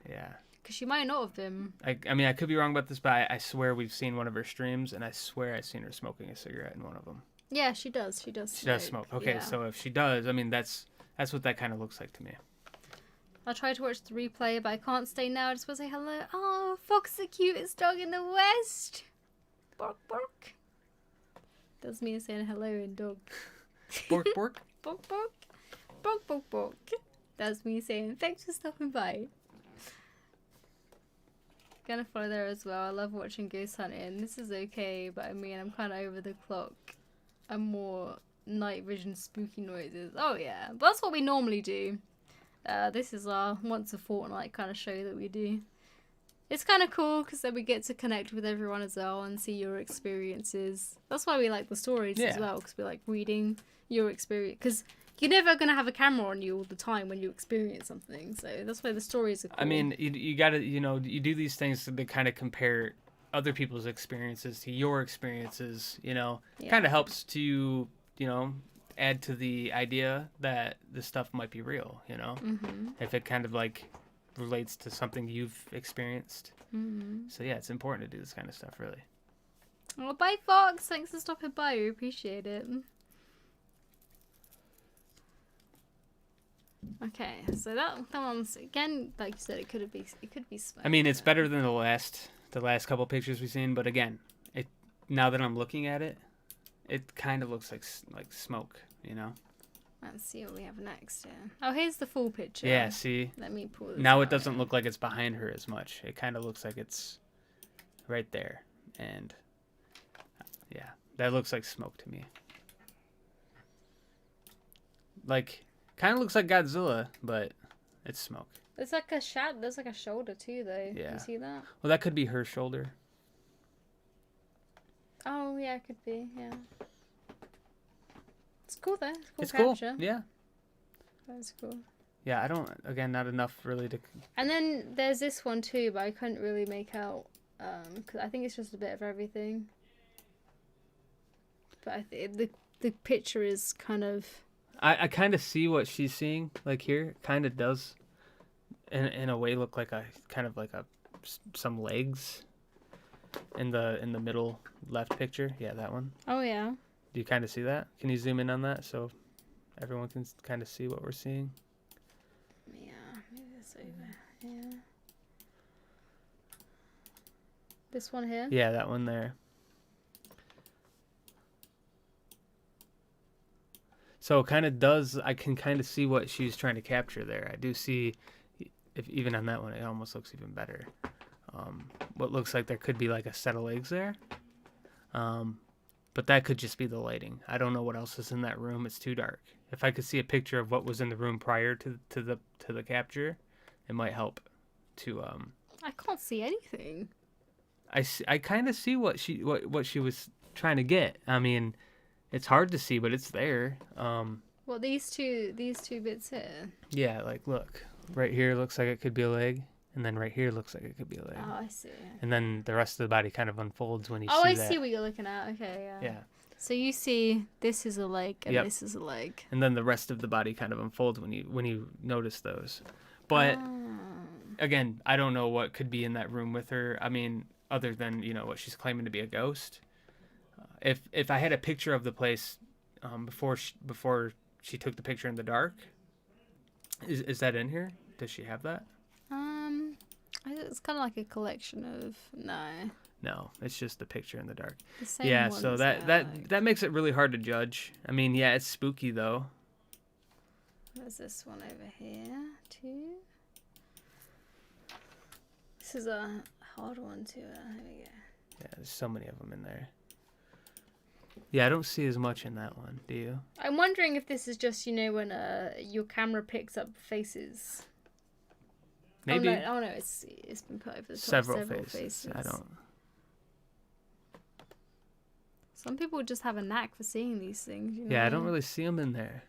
Yeah. Because she might not have been. I mean, I could be wrong about this, but I swear we've seen one of her streams, and I swear I've seen her smoking a cigarette in one of them. Yeah, she does. She does smoke. Okay, yeah. So if she does, I mean, that's what that kind of looks like to me. I'll try to watch the replay, but I can't stay now. I just want to say hello. Oh, Fox, the cutest dog in the West. Bark, bark. That's me saying hello in dog. Bork, bork. Bork, bork. Bork, bork, bork. That's me saying thanks for stopping by. Gonna follow there as well. I love watching ghost hunting. This is okay, but I mean, I'm kind of over the clock. I'm more night vision spooky noises. Oh yeah, but that's what we normally do. This is our once a fortnight kind of show that we do. It's kind of cool because then we get to connect with everyone as well and see your experiences. That's why we like the stories as well, because we like reading your experience. Because you're never going to have a camera on you all the time when you experience something. So that's why the stories are cool. I mean, you got to, you do these things to kind of compare other people's experiences to your experiences, kind of helps to, add to the idea that this stuff might be real, Mm-hmm. if it kind of like relates to something you've experienced. Mm-hmm. So yeah, it's important to do this kind of stuff, really. Well, bye, Fox. Thanks for stopping by. We appreciate it. Okay, so that one's again, like you said, it could be smoke. I mean, it's better than the last couple pictures we've seen, but again, now that I'm looking at it, it kind of looks like smoke, Let's see what we have next. Yeah. Oh, here's the full picture. Yeah, see? Let me pull this Now out. it doesn't look like it's behind her as much. It kind of looks like it's right there. And yeah, that looks like smoke to me. Like, kind of looks like Godzilla, but it's smoke. There's like a there's like a shoulder too, though. Yeah. You see that? Well, that could be her shoulder. Oh yeah, it could be. Yeah. It's cool though. It's capture. cool. Yeah. That's cool. Yeah, not enough really to... And then there's this one too, but I couldn't really make out, because I think it's just a bit of everything. But the picture is kind of... I kind of see what she's seeing, like here. Kind of does, in a way, look like some legs in the middle left picture. Yeah, that one. Oh yeah. Do you kind of see that? Can you zoom in on that so everyone can kind of see what we're seeing? Yeah, maybe this over. Yeah. This one here? Yeah, that one there. So it kind of does, I can kind of see what she's trying to capture there. I do see, if even on that one, it almost looks even better. What looks like there could be like a set of legs there. But that could just be the lighting. I don't know what else is in that room. It's too dark. If I could see a picture of what was in the room prior to the capture, it might help to I can't see anything. I kind of see what she was trying to get. I mean, it's hard to see, but it's there. Well, these two bits here. Yeah, like look, right here looks like it could be a leg, and then right here looks like it could be a leg. Oh, I see. And then the rest of the body kind of unfolds when you see that. Oh, I that. see what you're looking at. Okay, yeah. Yeah. So you see this is a leg and this is a leg. And then the rest of the body kind of unfolds when you notice those. But again, I don't know what could be in that room with her. I mean, other than, what she's claiming to be a ghost. If I had a picture of the place before she took the picture in the dark, is that in here? Does she have that? It's kind of like a collection of No, it's just a picture in the dark. the same Yeah, ones so there, that makes it really hard to judge. I mean, yeah, it's spooky though. There's this one over here too. This is a hard one too. Here we go. Yeah, there's so many of them in there. Yeah, I don't see as much in that one. Do you? I'm wondering if this is just, you know, when your camera picks up faces. Maybe. Oh no, it's been put over the top. Several faces. I don't. Some people just have a knack for seeing these things. You know? Yeah, I don't really see them in there.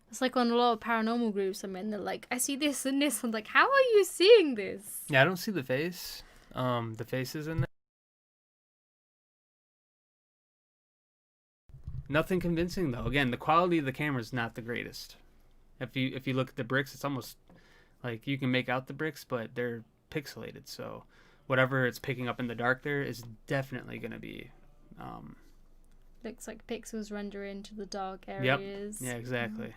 It's like on a lot of paranormal groups I'm in, they're like, I see this and this. I'm like, how are you seeing this? Yeah, I don't see the face. The faces in there. Nothing convincing though. Again, the quality of the camera is not the greatest. If you look at the bricks, it's almost like you can make out the bricks, but they're pixelated. So whatever it's picking up in the dark there is definitely going to be. Looks like pixels render into the dark areas. Yep. Yeah, exactly.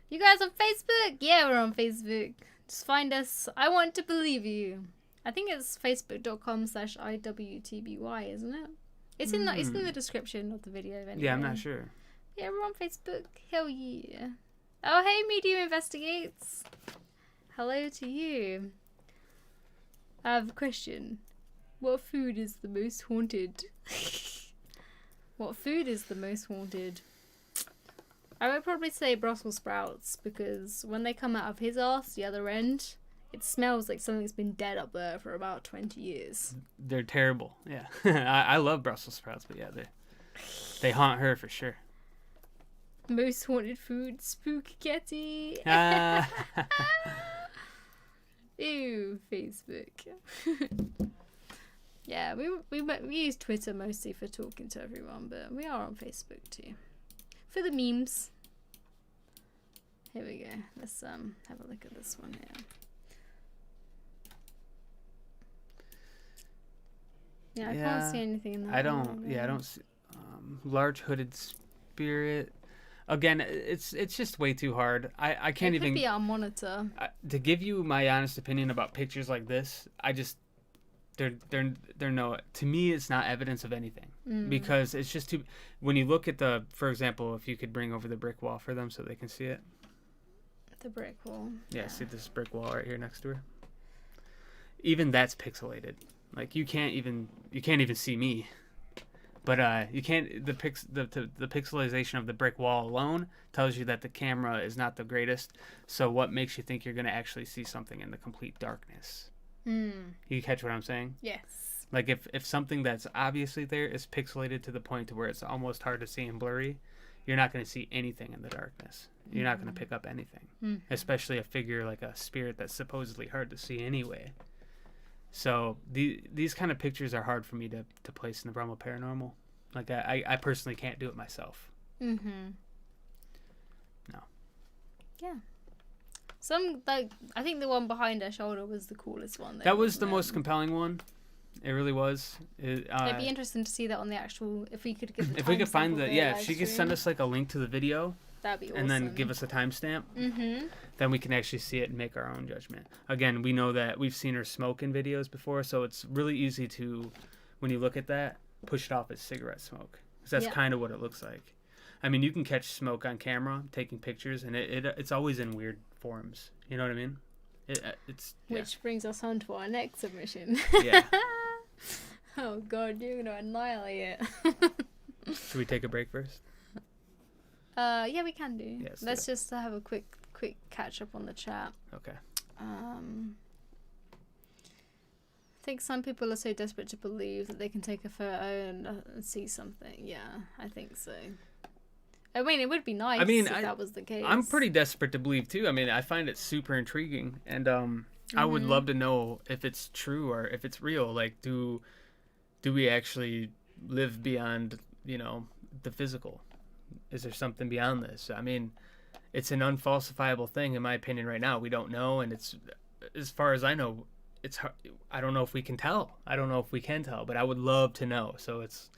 You guys on Facebook? Yeah, we're on Facebook. Just find us. I want to believe you. I think it's facebook.com/IWTBY, isn't it? It's in the description of the video. Anyway. Yeah, I'm not sure. Yeah, we're on Facebook. Hell yeah. Oh, hey, Medium Investigates. Hello to you. I have a question. What food is the most haunted? What food is the most haunted? I would probably say Brussels sprouts, because when they come out of his ass, the other end, it smells like something's been dead up there for about 20 years. They're terrible. Yeah. I love Brussels sprouts, but yeah, they haunt her for sure. Most haunted food, Spook Kitty. Ew, Facebook. Yeah, we use Twitter mostly for talking to everyone, but we are on Facebook too. For the memes. Here we go. Let's have a look at this one here. Yeah, I can't see anything in that. I don't see large hooded spirit. Again, it's just way too hard. I can't even. It could be our monitor. To give you my honest opinion about pictures like this, they're no. To me, it's not evidence of anything because it's just too. When you look at for example, if you could bring over the brick wall for them so they can see it. The brick wall. Yeah, see this brick wall right here next to her. Even that's pixelated. Like you can't even see me. But you can't. The pixelization of the brick wall alone tells you that the camera is not the greatest. So what makes you think you're going to actually see something in the complete darkness? You catch what I'm saying? Yes. Like if something that's obviously there is pixelated to the point to where it's almost hard to see and blurry, you're not going to see anything in the darkness. You're not going to pick up anything, especially a figure like a spirit that's supposedly hard to see anyway. So these kind of pictures are hard for me to place in the realm of paranormal. Like I personally can't do it myself. No. Yeah. I think the one behind her shoulder was the coolest one. That was the most compelling one. It really was. It'd be interesting to see that on the actual. If we could get the if we could find the if she could send us like a link to the video. That'd be awesome. And then give us a timestamp. Then we can actually see it and make our own judgment. Again, we know that we've seen her smoke in videos before, so it's really easy to, when you look at that, push it off as cigarette smoke. Because that's kind of what it looks like. I mean, you can catch smoke on camera, taking pictures, and it's always in weird forms. You know what I mean? Which brings us on to our next submission. Yeah. Oh God, you're gonna annihilate it. Should we take a break first? Yeah, we can do. Yes, Let's just have a quick catch up on the chat. Okay. I think some people are so desperate to believe that they can take a photo and see something. Yeah, I think so. I mean, it would be nice if that was the case. I'm pretty desperate to believe too. I mean, I find it super intriguing, and I would love to know if it's true or if it's real. Like, do we actually live beyond, the physical? Is there something beyond this? I mean, it's an unfalsifiable thing, in my opinion, right now. We don't know, and it's, as far as I know, it's hard. I don't know if we can tell. But I would love to know. So it's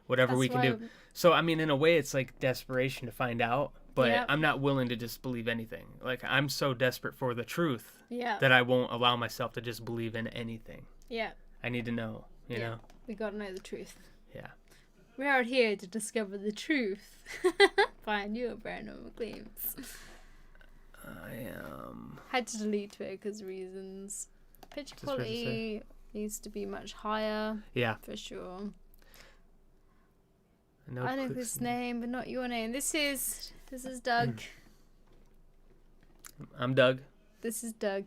whatever we can do. So, I mean, in a way, it's like desperation to find out. but Yep. I'm not willing to just believe anything. Like, I'm so desperate for the truth Yeah. that I won't allow myself to just believe in anything. Yeah. I need to know, you know? We gotta know the truth. Yeah. We're out here to discover the truth. Find your paranormal claims. Had to delete Twitter because reasons. Picture Just weird to quality needs to be much higher. Yeah. For sure. No I know clicks his in- name, but not your name. This is Doug. I'm Doug. This is Doug.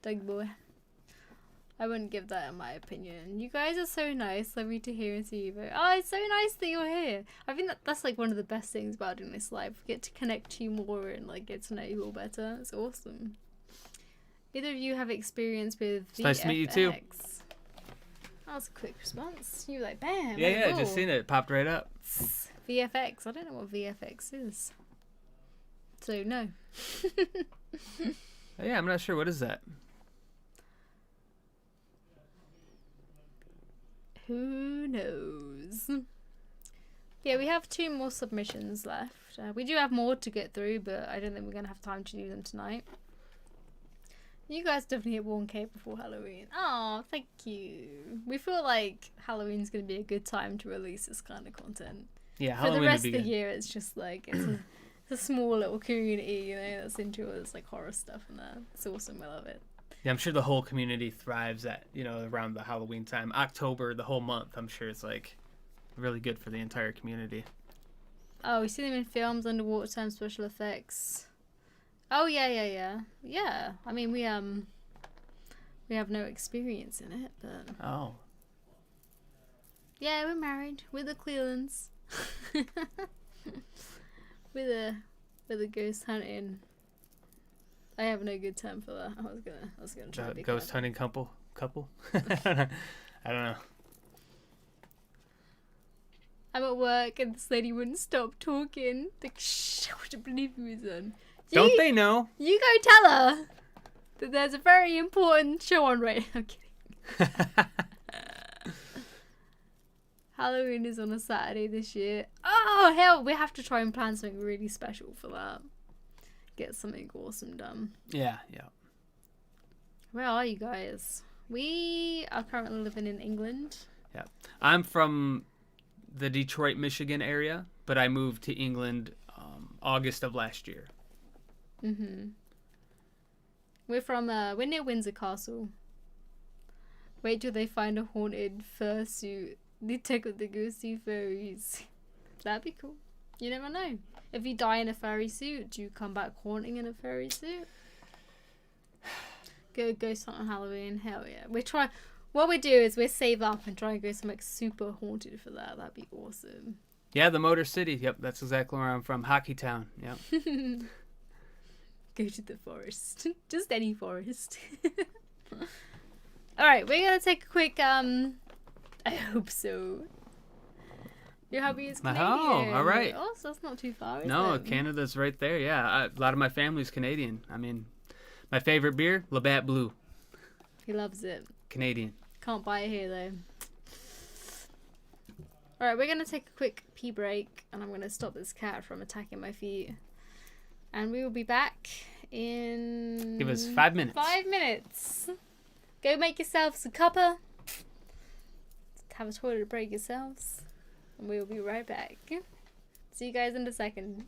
Doug boy. I wouldn't give that in my opinion. You guys are so nice. Love you to hear and see you. Oh, it's so nice that you're here. I think that's like one of the best things about doing this live. We get to connect to you more and like get to know you all better. It's awesome. Either of you have experience with VFX? Nice to meet you too. That was a quick response. You were like, bam. Yeah, like, just oh. seen it. It popped right up. VFX. I don't know what VFX is. So, no. Yeah, I'm not sure. What is that? Who knows? Yeah, we have 2 more submissions left. We do have more to get through, but I don't think we're going to have time to do them tonight. You guys definitely hit 1K before Halloween. Oh, thank you. We feel like Halloween's going to be a good time to release this kind of content. Yeah, For Halloween the rest would of be the good. year, it's just like, it's a small little community, you know, that's into all this like horror stuff and that. It's awesome. I love it. Yeah, I'm sure the whole community thrives at, you know, around the Halloween time. October, the whole month, I'm sure it's like really good for the entire community. Oh, we see them in films, underwater time special effects. Oh yeah. I mean, we have no experience in it, but Oh. yeah, we're married. We're the Clelands. We're the ghost hunting. I have no good term for that. I was gonna try to be Ghost clever. hunting couple? I don't know. I'm at work and this lady wouldn't stop talking. Like, shh, I wouldn't believe you was on. Don't they know? You go tell her that there's a very important show on right now. I'm kidding. Halloween is on a Saturday this year. Oh, hell, we have to try and plan something really special for that. Get something awesome done. Yeah. Where are you guys? We are currently living in England. Yeah. I'm from the Detroit, Michigan area, but I moved to England August of last year. We're near Windsor Castle. Wait till they find a haunted fursuit. They take with the ghostly furries. That'd be cool. You never know. If you die in a furry suit, do you come back haunting in a furry suit? Go ghost hunt on Halloween. Hell yeah. What we do is we save up and try and go something super haunted for that. That'd be awesome. Yeah, the Motor City. Yep, that's exactly where I'm from. Hockey Town. Yep. Go to the forest. Just any forest. Alright, we're gonna take a quick I hope so. Your hubby is Canadian. Oh, all right. Oh, so that's not too far, is No, it? Canada's right there. Yeah, a lot of my family's Canadian. I mean, my favorite beer, Labatt Blue. He loves it. Canadian. Can't buy it here though. Alright, we're gonna take a quick pee break and I'm gonna stop this cat from attacking my feet. And we will be back in... Give us 5 minutes. 5 minutes. Go make yourselves a cuppa. Have a toilet break yourselves. And we will be right back. See you guys in a second.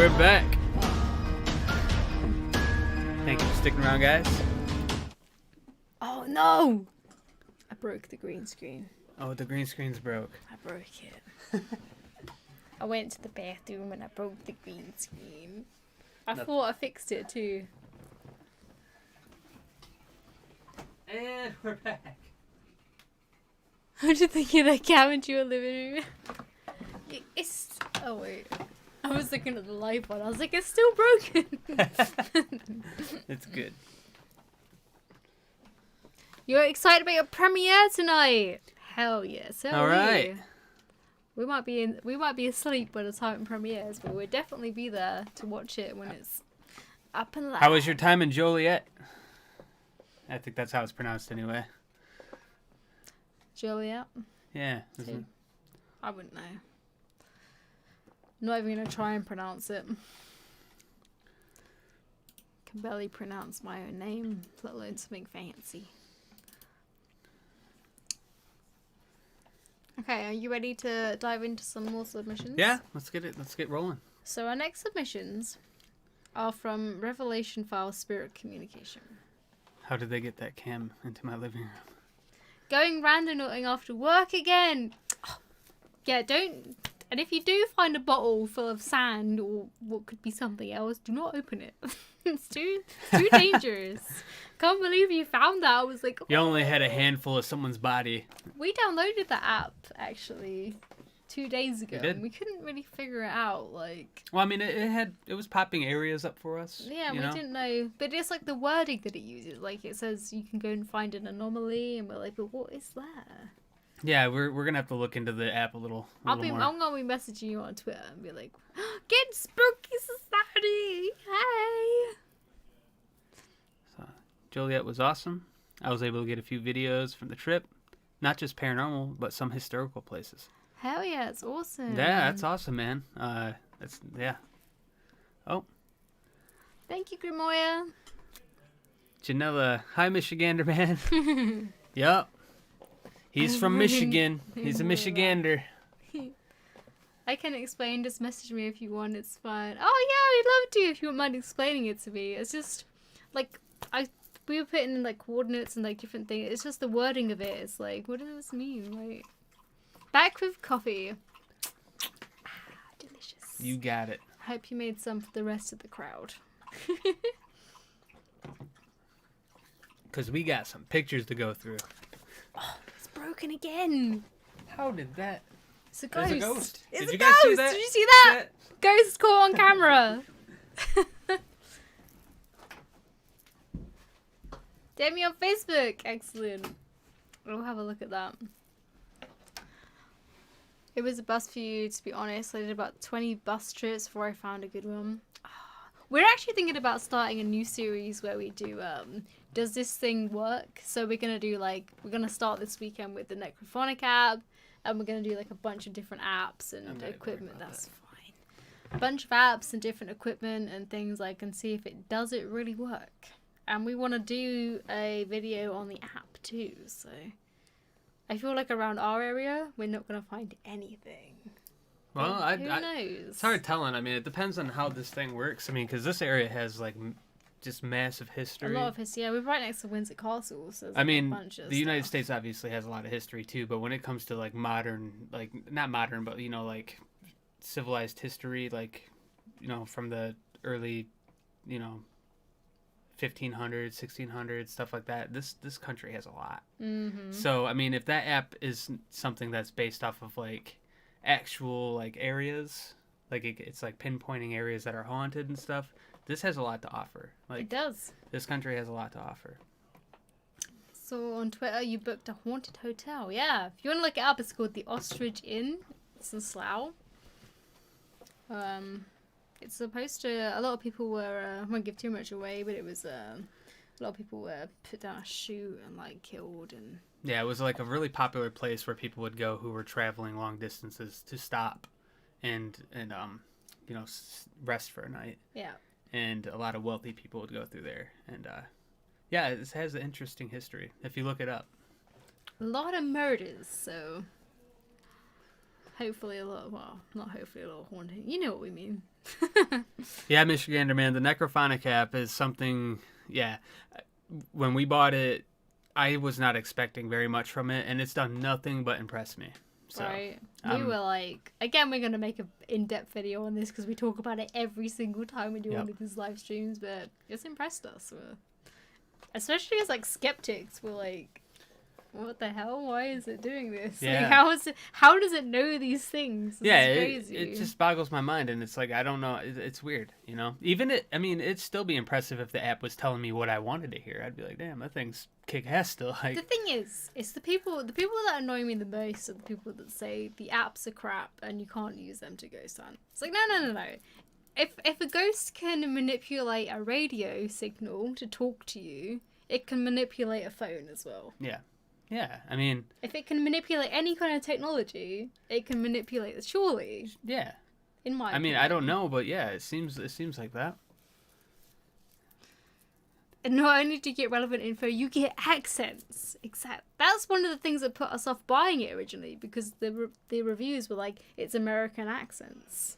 we're back. Thank you for sticking around, guys. Oh no! I broke the green screen. Oh, the green screen's broke. I broke it. I went to the bathroom and I broke the green screen. I thought I fixed it too. And we're back. What do you think of that cabin to your living room? It's... Oh wait. I was looking at the live one. I was like, it's still broken. It's good. You're excited about your premiere tonight? Hell yes. All right. We might be asleep by the time it premieres, but we'll definitely be there to watch it when it's up and live. How was your time in Joliet? I think that's how it's pronounced anyway. Joliet? Yeah. Isn't it? I wouldn't know. I'm not even gonna try and pronounce it. Can barely pronounce my own name, let alone something fancy. Okay, are you ready to dive into some more submissions? Yeah, let's get rolling. So our next submissions are from Revelation File Spirit Communication. How did they get that cam into my living room? Going randonauting after work again. Yeah, don't. And if you do find a bottle full of sand or what could be something else, do not open it. It's too dangerous. Can't believe you found that. I was like, You only had a handful of someone's body. We downloaded the app actually 2 days ago. We did. And we couldn't really figure it out. Like, Well, I mean, it was popping areas up for us. yeah, we didn't know. But it's like the wording that it uses. Like it says you can go and find an anomaly, and we're like, but what is that? Yeah, we're gonna have to look into the app a little more. I'm gonna be messaging you on Twitter and be like, get spooky society. Hey. So, Joliet was awesome. I was able to get a few videos from the trip, not just paranormal, but some historical places. Hell yeah, it's awesome. Yeah, that's awesome, man. Yeah. Oh, Thank you, Grimoya. Janella, hi, Michigander man. Yup. He's from Michigan. He's a Michigander. I can explain. Just message me if you want. It's fine. Oh yeah, I'd love to if you wouldn't mind explaining it to me. It's just like we were putting in like coordinates and like different things. It's just the wording of it. It's like, what does this mean? Like, back with coffee. Delicious. You got it. I hope you made some for the rest of the crowd. Because we got some pictures to go through. Oh, it's broken again. How did that? It's a ghost. There's a ghost. It's Did a you guys ghost. see that? Did you see that? Ghost caught on camera. Damn me on Facebook. Excellent. We'll have a look at that. It was a bus for you, to be honest. I did about 20 bus trips before I found a good one. We're actually thinking about starting a new series where we do, does this thing work? So we're going to do we're going to start this weekend with the Necrophonic app, and we're going to do a bunch of different apps and equipment. That's fine. A bunch of apps and different equipment and things and see if it does it really work. And we want to do a video on the app too, so I feel like around our area, we're not going to find anything. Well, who knows? It's hard telling. I mean, it depends on how this thing works. I mean, because this area has just massive history. A lot of history. Yeah, we're right next to Windsor Castle, so there's I mean, a bunch of the United stuff. States obviously has a lot of history too, but when it comes to modern, not modern, but civilized history, from the early, 1500s, 1600s, stuff like that. This country has a lot. Mm-hmm. So I mean, if that app is something that's based off of actual areas, it's pinpointing areas that are haunted and stuff, this has a lot to offer. It does. This country has a lot to offer. So on Twitter, you booked a haunted hotel. Yeah, if you want to look it up, it's called the Ostrich Inn. It's in Slough. It's supposed to. A lot of people were. I won't give too much away, but it was. A lot of people were put down a chute and killed and. Yeah, it was a really popular place where people would go who were traveling long distances to stop, and rest for a night. Yeah. And a lot of wealthy people would go through there, and yeah, it has an interesting history if you look it up. A lot of murders, so hopefully not hopefully a lot of haunting. You know what we mean. Yeah, Michigander, man. The Necrophonic app is something, yeah. When we bought it, I was not expecting very much from it, and it's done nothing but impress me. So, Right. We were like, again, we're going to make an in-depth video on this because we talk about it every single time we do one of these live streams, but it's impressed us. Especially as like skeptics, we're like, what the hell? Why is it doing this? Yeah. Like, how does it know these things? This is crazy. It just boggles my mind, and it's like, I don't know. It's weird, you know? It'd still be impressive if the app was telling me what I wanted to hear. I'd be like, damn, that thing's kick ass still. Like, the thing is, it's the people that annoy me the most are the people that say the apps are crap and you can't use them to ghost hunt. It's like, no. If a ghost can manipulate a radio signal to talk to you, it can manipulate a phone as well. Yeah. Yeah, I mean... If it can manipulate any kind of technology, it can manipulate it, surely. Yeah. In my opinion. I mean, I don't know, but yeah, it seems like that. And not only do you get relevant info, you get accents. Exact. That's one of the things that put us off buying it originally, because the reviews were like, it's American accents.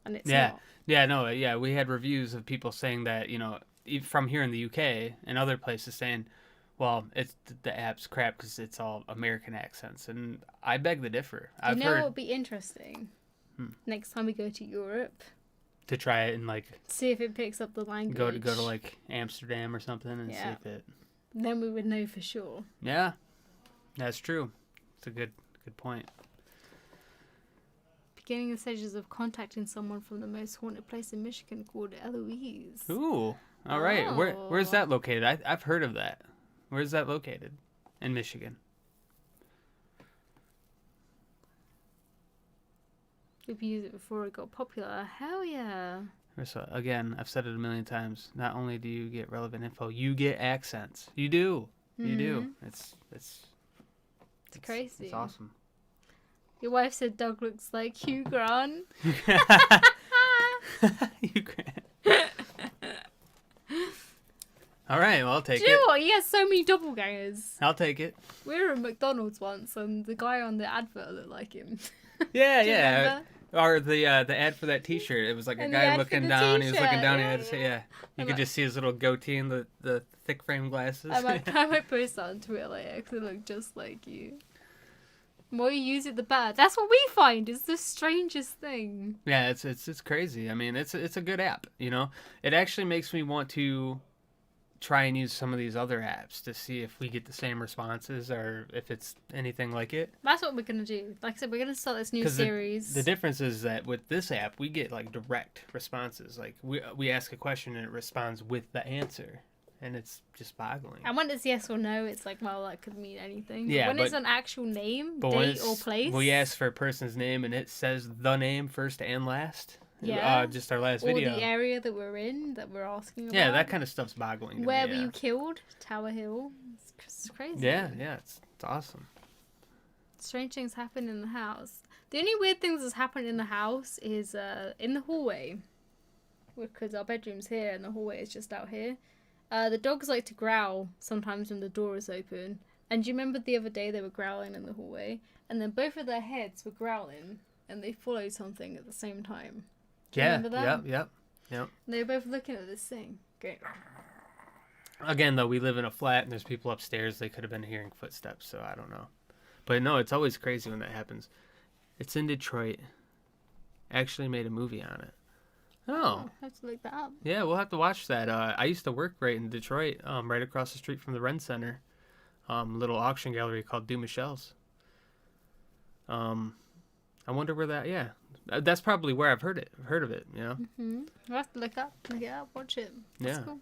And it's not. Yeah, no, yeah, we had reviews of people saying that, you know, from here in the UK and other places saying... Well, it's the app's crap because it's all American accents, and I beg to differ. You know what would be interesting? Next time we go to Europe, to try it and like see if it picks up the language. Go to like Amsterdam or something and see if it. Then we would know for sure. Yeah, that's true. It's a good point. Beginning the stages of contacting someone from the most haunted place in Michigan called Eloise. Ooh, all right. Where's that located? I've heard of that. Where's that located? In Michigan. We've used it before it got popular. Hell yeah. So again, I've said it a million times. Not only do you get relevant info, you get accents. You do. You do. It's crazy. It's awesome. Your wife said Doug looks like Hugh Grant. Hugh Grant. All right, well, I'll take it. Do you know what? He has so many doppelgangers. I'll take it. We were at McDonald's once, and the guy on the advert looked like him. Yeah, Do you remember? Or the ad for that T-shirt. It was like a guy looking down. He was looking down. He had to say, You could just see his little goatee and the thick frame glasses. I might post that on Twitter later because it looked just like you. The more you use it, the better. That's what we find. It's the strangest thing. Yeah, it's crazy. I mean, it's a good app. You know, it actually makes me want to try and use some of these other apps to see if we get the same responses or if it's anything like it. That's what we're going to do. Like I said, we're going to start this new series. The difference is that with this app, we get like direct responses. Like we ask a question and it responds with the answer. And it's just boggling. And when it's yes or no, it's like, well, that could mean anything. Yeah, but when it's an actual name, date or place. We ask for a person's name and it says the name first and last. Yeah. Just our last video. Or the area that we're in, that we're asking about. Yeah, that kind of stuff's boggling to Where me, were you killed? Tower Hill. It's crazy. Yeah, it's awesome. Strange things happen in the house. The only weird things that's happened in the house is in the hallway. Because our bedroom's here and the hallway is just out here. The dogs like to growl sometimes when the door is open. And do you remember the other day they were growling in the hallway? And then both of their heads were growling. And they followed something at the same time. Do you remember that? Yep. They were both looking at this thing. Great. Again, though, we live in a flat and there's people upstairs. They could have been hearing footsteps, so I don't know. But no, it's always crazy when that happens. It's in Detroit. Actually made a movie on it. Oh. I have to look that up. Yeah, we'll have to watch that. I used to work right in Detroit, right across the street from the Ren Center. Little auction gallery called DoomCatPrints. I wonder where that, that's probably where I've heard of it, you know? We'll have to look it up, watch it. That's Yeah. cool.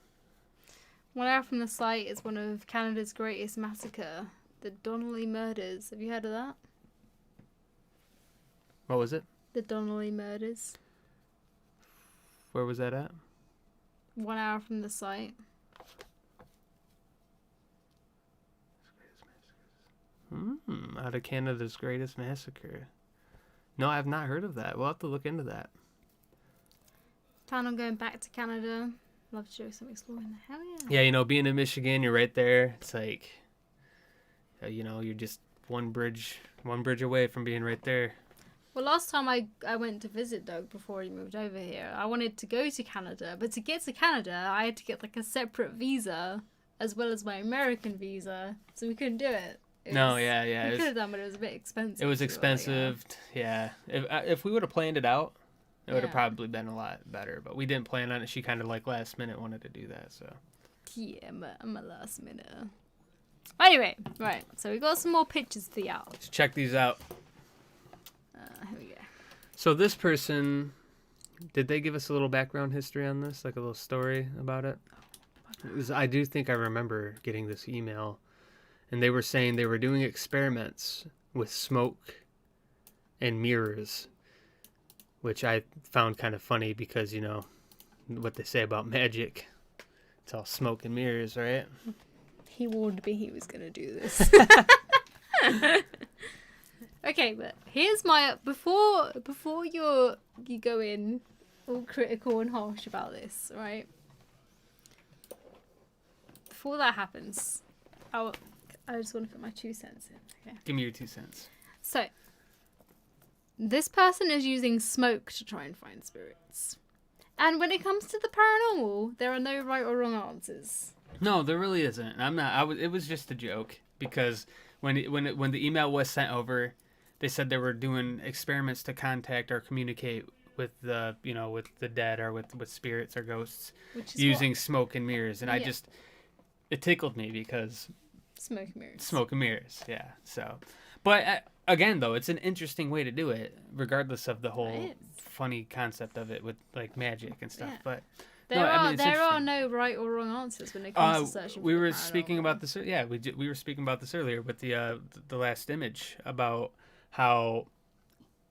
1 hour from the site is one of Canada's greatest massacre, the Donnelly murders. Have you heard of that? What was it? The Donnelly murders. Where was that at? 1 hour from the site. Out of Canada's greatest massacre. No, I've not heard of that. We'll have to look into that. Plan on going back to Canada. Love to do some exploring. Hell yeah. Yeah, you know, being in Michigan, you're right there. It's like, you know, you're just one bridge away from being right there. Well, last time I went to visit Doug before he moved over here, I wanted to go to Canada, but to get to Canada, I had to get like a separate visa as well as my American visa, so we couldn't do it. No, yeah. We could have done, but it was a bit expensive. It was expensive, yeah. If we would have planned it out, it would have probably been a lot better, but we didn't plan on it. She kind of like last minute wanted to do that, so. Yeah, I'm a last minute. Anyway, right, so we got some more pictures to out. Let's check these out. Here we go. So this person, did they give us a little background history on this? Like a little story about it? I do think I remember getting this email, and they were saying they were doing experiments with smoke and mirrors, which I found kind of funny because, you know, what they say about magic. It's all smoke and mirrors, right? He warned me he was going to do this. Okay, but here's my before you go in all critical and harsh about this, right? Before that happens, I just want to put my 2 cents in. Okay. Give me your 2 cents. So, this person is using smoke to try and find spirits. And when it comes to the paranormal, there are no right or wrong answers. No, there really isn't. It was just a joke because when the email was sent over, they said they were doing experiments to contact or communicate with the dead or with spirits or ghosts using smoke and mirrors, and it tickled me because smoke and mirrors. Smoke and mirrors, yeah. So, but again, though, it's an interesting way to do it, regardless of the whole funny concept of it with like magic and stuff. Yeah. But there are no right or wrong answers when it comes to searching. We were speaking about this. Yeah, we were speaking about this earlier with the last image about how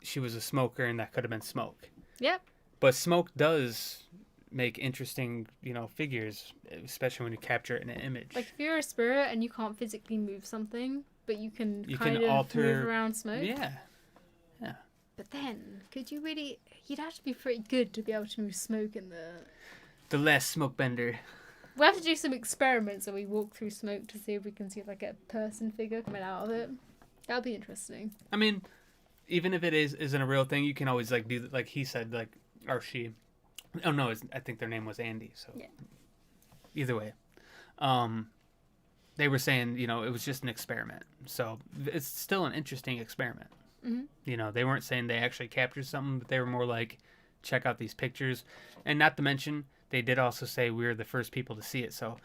she was a smoker and that could have been smoke. Yep. But smoke does make interesting, figures, especially when you capture it in an image. Like if you're a spirit and you can't physically move something, but you can alter, move around smoke. Yeah. Yeah. But then, could you really? You'd have to be pretty good to be able to move smoke in the last smoke bender. We'll have to do some experiments where we walk through smoke to see if we can see like a person figure coming out of it. That'll be interesting. I mean, even if it isn't a real thing, you can always like do like he said, like, or she. Oh no, I think their name was Andy. So yeah. Either way, they were saying it was just an experiment. So it's still an interesting experiment. Mm-hmm. They weren't saying they actually captured something, but they were more like, check out these pictures, and not to mention they did also say we were the first people to see it. So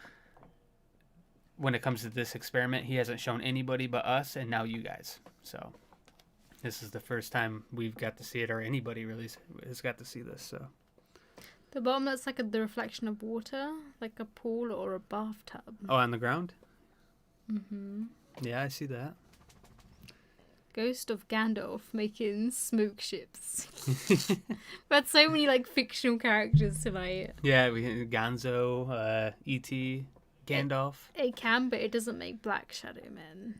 when it comes to this experiment, he hasn't shown anybody but us, and now you guys. So this is the first time we've got to see it, or anybody really has got to see this. So the bottom, that's like the reflection of water, like a pool or a bathtub. Oh, on the ground? Mm-hmm. Yeah, I see that. Ghost of Gandalf making smoke ships. We had so many like fictional characters tonight. Yeah, we Gonzo, E.T., Gandalf. It can, but it doesn't make Black Shadow Men.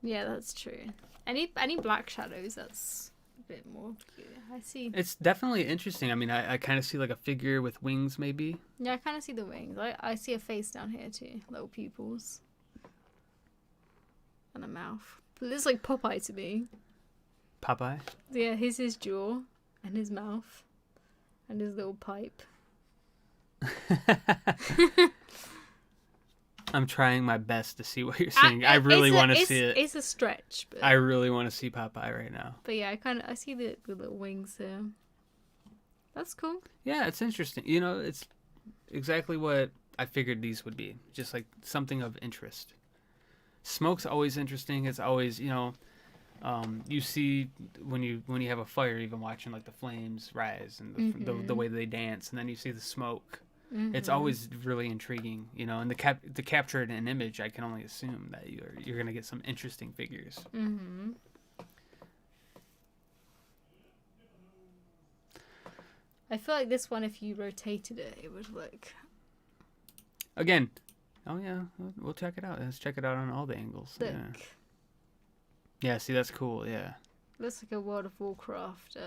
Yeah, that's true. Any Black Shadows, that's a bit more cute. I see. It's definitely interesting. I mean, I kind of see like a figure with wings, maybe. Yeah, I kind of see the wings. I see a face down here too. Little pupils. And a mouth. It looks like Popeye to me. Popeye? Yeah, here's his jaw and his mouth and his little pipe. I'm trying my best to see what you're saying. I really want to see it. It's a stretch. But... I really want to see Popeye right now. But yeah, I see the little wings there. That's cool. Yeah, it's interesting. It's exactly what I figured these would be. Just like something of interest. Smoke's always interesting. It's always, you see when you have a fire, even watching like the flames rise and the way they dance, and then you see the smoke. Mm-hmm. It's always really intriguing, and to capture it in an image, I can only assume that you're gonna get some interesting figures. Mm-hmm. I feel like this one, if you rotated it, it would look. Again. Oh, yeah. We'll check it out. Let's check it out on all the angles. Look. Yeah. Yeah, see, that's cool. Yeah. Looks like a World of Warcraft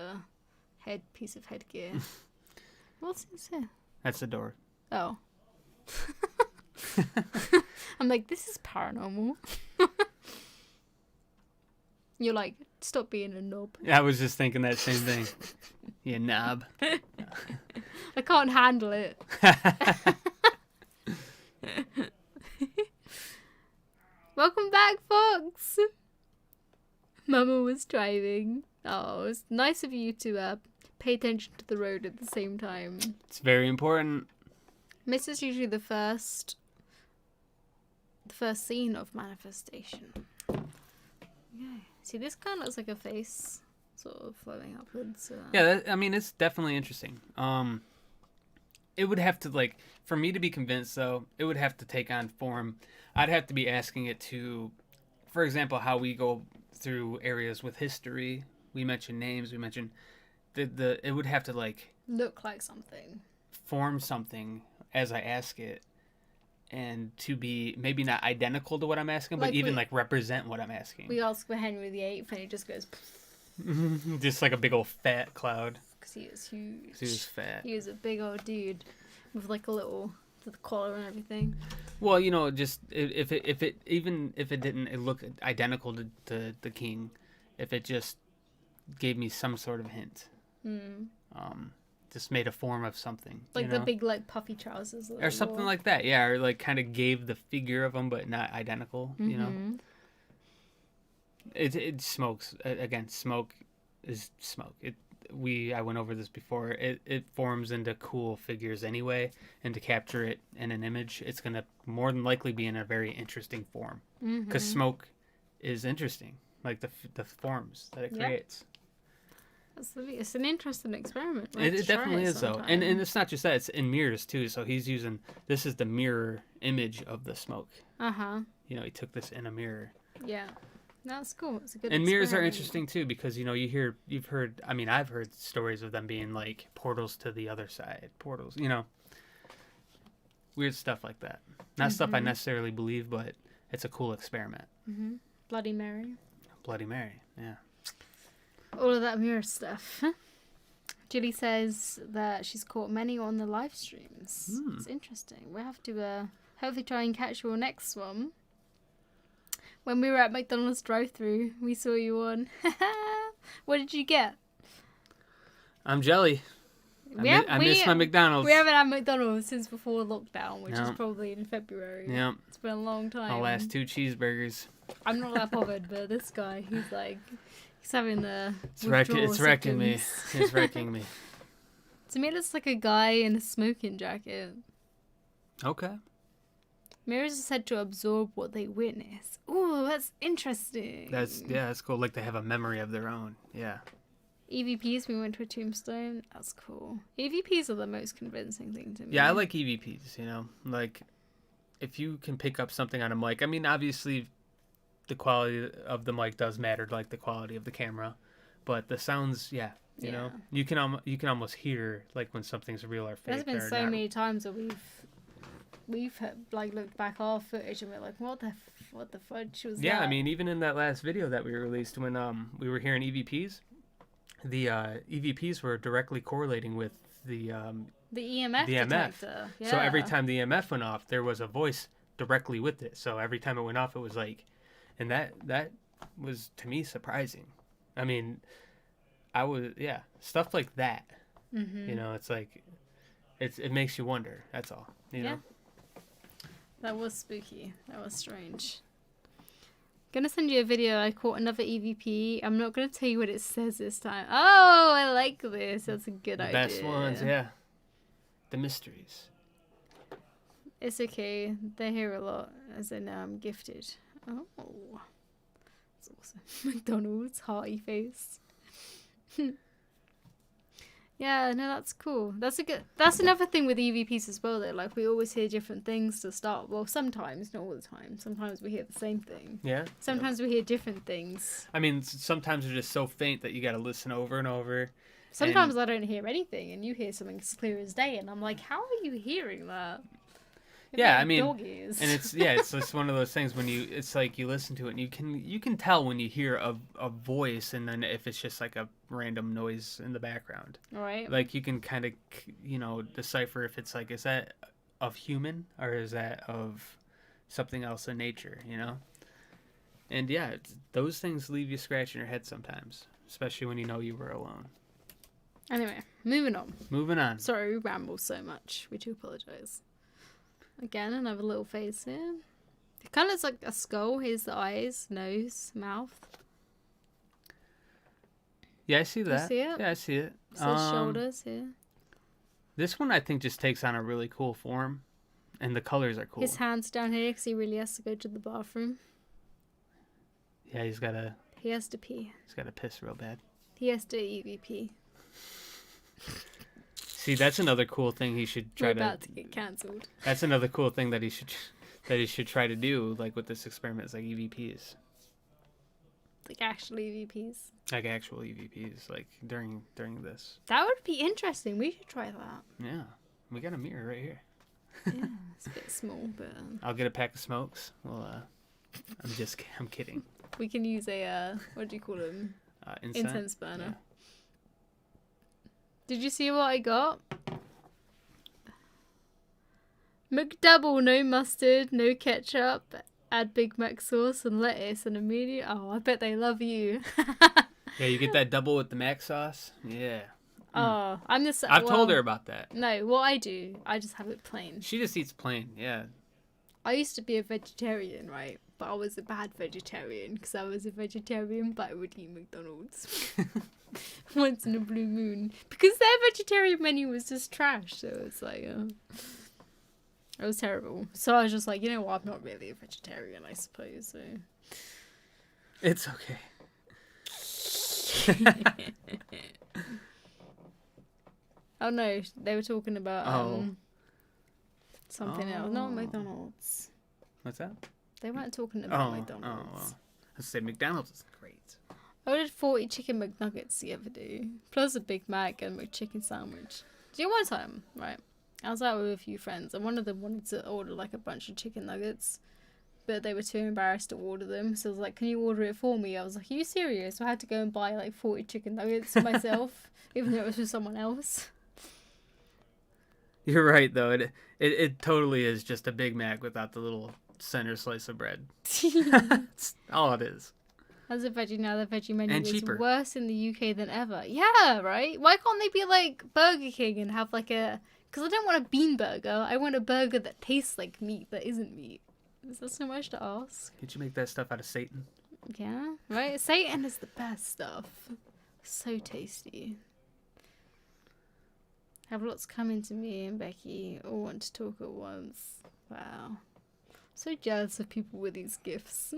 piece of headgear. What's this here? That's the door. Oh. I'm like, this is paranormal. You're like, stop being a knob. I was just thinking that same thing. You knob. I can't handle it. Welcome back, Fox. Mama was driving. Oh, it's nice of you to pay attention to the road at the same time. It's very important. This is usually the first scene of manifestation. Okay. See, this kind of looks like a face, sort of flowing upwards. Yeah, it's definitely interesting. It would have to, like, for me to be convinced, though, it would have to take on form. I'd have to be asking it to, for example, how we go through areas with history. We mentioned names. We mentioned it would have to, like, look like something, form something as I ask it, and to be maybe not identical to what I'm asking, but even like represent what I'm asking. We ask for Henry VIII, and he just goes, just like a big old fat cloud. Because he is huge. 'Cause he was fat. He was a big old dude with like a little with collar and everything. Well, you know, just if it didn't look identical to the king, if it just gave me some sort of hint, just made a form of something, like the big like puffy trousers or something like that, yeah, or like kind of gave the figure of them but not identical, you know. It smokes again. Smoke is smoke. I went over this before. It forms into cool figures anyway, and to capture it in an image, it's gonna more than likely be in a very interesting form, because smoke is interesting, like the forms that it creates. Absolutely. It's an interesting experiment. It definitely is, though. And it's not just that, it's in mirrors too. So he's using, this is the mirror image of the smoke. You know, he took this in a mirror. Yeah. That's cool. It's a good And mirrors are experiment. interesting too, because, you know, I've heard stories of them being like portals to the other side. Portals, you know. Weird stuff like that. Not stuff I necessarily believe, but it's a cool experiment. Bloody Mary. Bloody Mary, yeah. All of that mirror stuff. Julie says that she's caught many on the live streams. It's interesting. We'll have to hopefully try and catch your next one. When we were at McDonald's drive-thru, we saw you on. What did you get? I'm jelly. I miss my McDonald's. We haven't had McDonald's since before lockdown, which is probably in February. Yeah. It's been a long time. I'll last 2 cheeseburgers. I'm not that bothered, but this guy, he's like... He's having the It's wrecking me. It's wrecking me. To me, it looks like a guy in a smoking jacket. Okay. Mirrors are said to absorb what they witness. Ooh, that's interesting. That's cool. Like they have a memory of their own. Yeah. EVPs, we went to a tombstone. That's cool. EVPs are the most convincing thing to me. Yeah, I like EVPs, you know. Like, if you can pick up something on a mic, I mean, obviously... the quality of the mic does matter, like the quality of the camera, but the sounds, you know, you can almost hear like when something's real or fake. There's been so many times that we've like looked back our footage and we're like, what the fudge was that? Yeah, I mean, even in that last video that we released when we were hearing EVPs, the EVPs were directly correlating with the EMF detector. Yeah. So every time the EMF went off, there was a voice directly with it. So every time it went off, it was like. And that was, to me, surprising. I mean, stuff like that. You know, it's like, it makes you wonder. That's all, you know? That was spooky. That was strange. Gonna send you a video. I caught another EVP. I'm not gonna tell you what it says this time. Oh, I like this. That's a good idea. The best ones, yeah. The mysteries. It's okay. They're here a lot, as in gifted. Oh, that's awesome. McDonald's hearty face. Yeah, no, that's cool. That's another thing with EVPs as well, though. Like, we always hear different things to start. Well, sometimes, not all the time. Sometimes we hear the same thing. Yeah. Sometimes we hear different things. I mean, sometimes they're just so faint that you got to listen over and over. Sometimes I don't hear anything, and you hear something as clear as day, and I'm like, how are you hearing that? Yeah, I mean, dog ears. And it's just one of those things when it's like you listen to it and you can tell when you hear a voice, and then if it's just like a random noise in the background. Right. Like you can kind of, you know, decipher if it's like, is that of human or is that of something else in nature, you know? And yeah, those things leave you scratching your head sometimes, especially when you know you were alone. Anyway, moving on. Moving on. Sorry, we ramble so much. We do apologise. Again, another little face here. It kind of looks like a skull. Here's the eyes, nose, mouth. Yeah, I see that. You see it? Yeah, I see it. So shoulders here. This one I think just takes on a really cool form, and the colors are cool. His hands down here because he really has to go to the bathroom. Yeah, He has to pee. He's got to piss real bad. He has to EVP. See, that's another cool thing he should try We're about to get cancelled. That's another cool thing that he should try to do, like with this experiment, is like EVPs. Like actual EVPs. Like actual EVPs, like during this. That would be interesting. We should try that. Yeah, we got a mirror right here. Yeah, it's a bit small, but I'll get a pack of smokes. Well, I'm kidding. we can use a what do you call them? Incense burner. Yeah. Did you see what I got? McDouble, no mustard, no ketchup. Add Big Mac sauce and lettuce and immediate. Oh, I bet they love you. Yeah, you get that double with the mac sauce. Yeah. Oh, I'm the. I've told her about that. No, what I do, I just have it plain. She just eats plain. Yeah. I used to be a vegetarian, right? But I was a bad vegetarian because I was a vegetarian, but I would eat McDonald's once in a blue moon because their vegetarian menu was just trash. So it's like, it was terrible. So I was just like, you know what? I'm not really a vegetarian, I suppose. So It's okay. Oh no, they were talking about something else. Not McDonald's. What's that? They weren't talking about McDonald's. Oh, well. I said McDonald's is great. I ordered 40 chicken McNuggets the other day, plus a Big Mac and a McChicken sandwich. Do you know one time, right? I was out with a few friends, and one of them wanted to order like a bunch of chicken nuggets, but they were too embarrassed to order them. So I was like, "Can you order it for me?" I was like, "Are you serious?" So I had to go and buy like 40 chicken nuggets for myself, even though it was for someone else. You're right, though. It totally is just a Big Mac without the little center slice of bread. That's all it is. As a veggie now, the veggie menu And is cheaper. worse in the UK than ever. Yeah, right? Why can't they be like Burger King and have like a... Because I don't want a bean burger. I want a burger that tastes like meat that isn't meat. Is that so much to ask? Did you make that stuff out of Satan? Yeah, right? Satan is the best stuff. So tasty. Have lots coming to me and Becky all want to talk at once. Wow. So jealous of people with these gifts.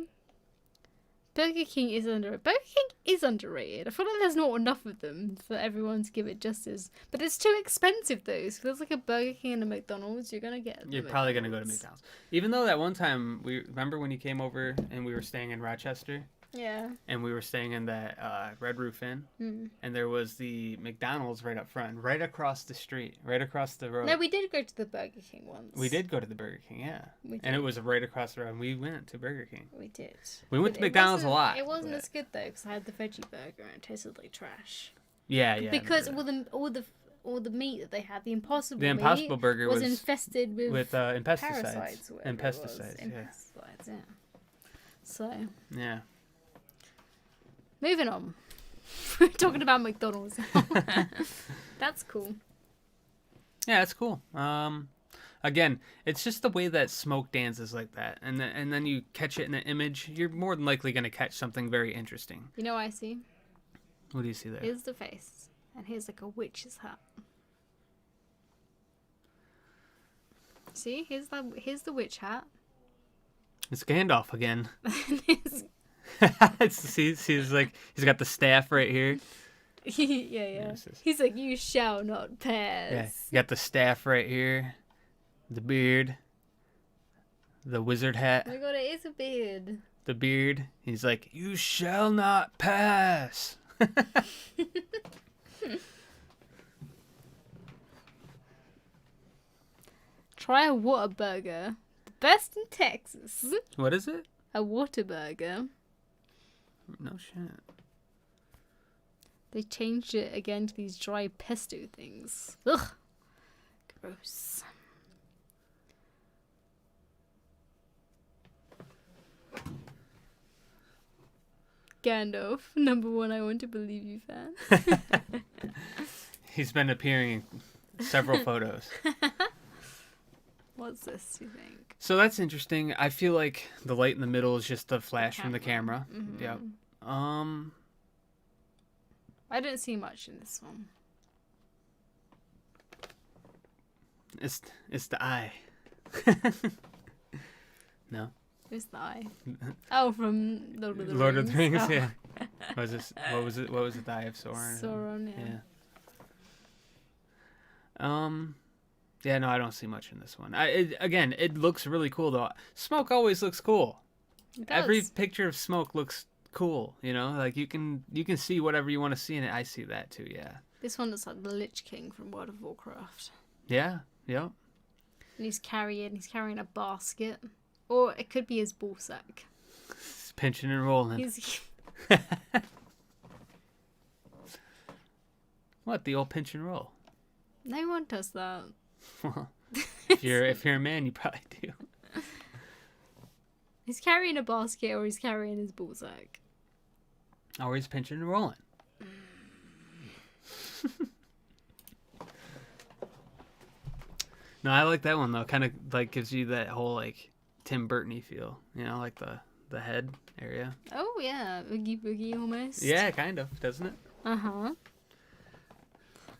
Burger King is underrated. I feel like there's not enough of them for everyone to give it justice. But it's too expensive though. So if there's like a Burger King and a McDonald's, you're gonna get. You're probably gonna go to McDonald's. Even though that one time remember when you came over and we were staying in Rochester. Yeah. And we were staying in that Red Roof Inn, and there was the McDonald's right up front, right across the street, right across the road. No, we did go to the Burger King once. We did go to the Burger King, yeah. And it was right across the road, and we went to Burger King. We did. We went to McDonald's a lot. It wasn't as good though, because I had the veggie burger and it tasted like trash. Yeah. Because all the meat that they had, the Impossible meat Burger was infested with pesticides. parasites. And pesticides, Pesticides, yeah. So. Yeah. Moving on. We're talking about McDonald's now. That's cool. Yeah, that's cool. Again, it's just the way that smoke dances like that, and then you catch it in an image. You're more than likely going to catch something very interesting. You know what I see? What do you see there? Here's the face, and here's like a witch's hat. See, here's the witch hat. It's Gandalf again. He's He's like he's got the staff right here. yeah. He's like, you shall not pass. Yeah, you got the staff right here, the beard, the wizard hat. Oh my god, it is a beard. The beard. He's like, you shall not pass. Try a Whataburger. The best in Texas. What is it? A Whataburger. No shit. They changed it again to these dry pesto things. Ugh. Gross. Gandalf, #1 I want to believe you fan. He's been appearing in several photos. What's this, you think? So that's interesting. I feel like the light in the middle is just a flash from the camera. Mm-hmm. Yep. I didn't see much in this one. It's the eye. No. Who's the eye? Oh, from Lord of the Rings. Lord of the Rings, Oh. yeah. What was this? What was it? What was it? The Eye of Sauron. Sauron, yeah. Yeah, no, I don't see much in this one. Again, it looks really cool though. Smoke always looks cool. It does. Every picture of smoke looks cool. You know, like you can see whatever you want to see in it. I see that too. Yeah. This one looks like the Lich King from World of Warcraft. Yeah. Yep. And he's carrying a basket. Or it could be his ball sack. It's pinching and rolling. He's What, the old pinch and roll? No one does that. Well, if you're a man, you probably do. He's carrying a basket or he's carrying his ball sack. Or he's pinching and rolling. No, I like that one though. Kind of like gives you that whole like Tim Burton-y feel. You know, like the head area. Oh yeah, Oogie Boogie almost. Yeah, kind of, doesn't it? Uh-huh.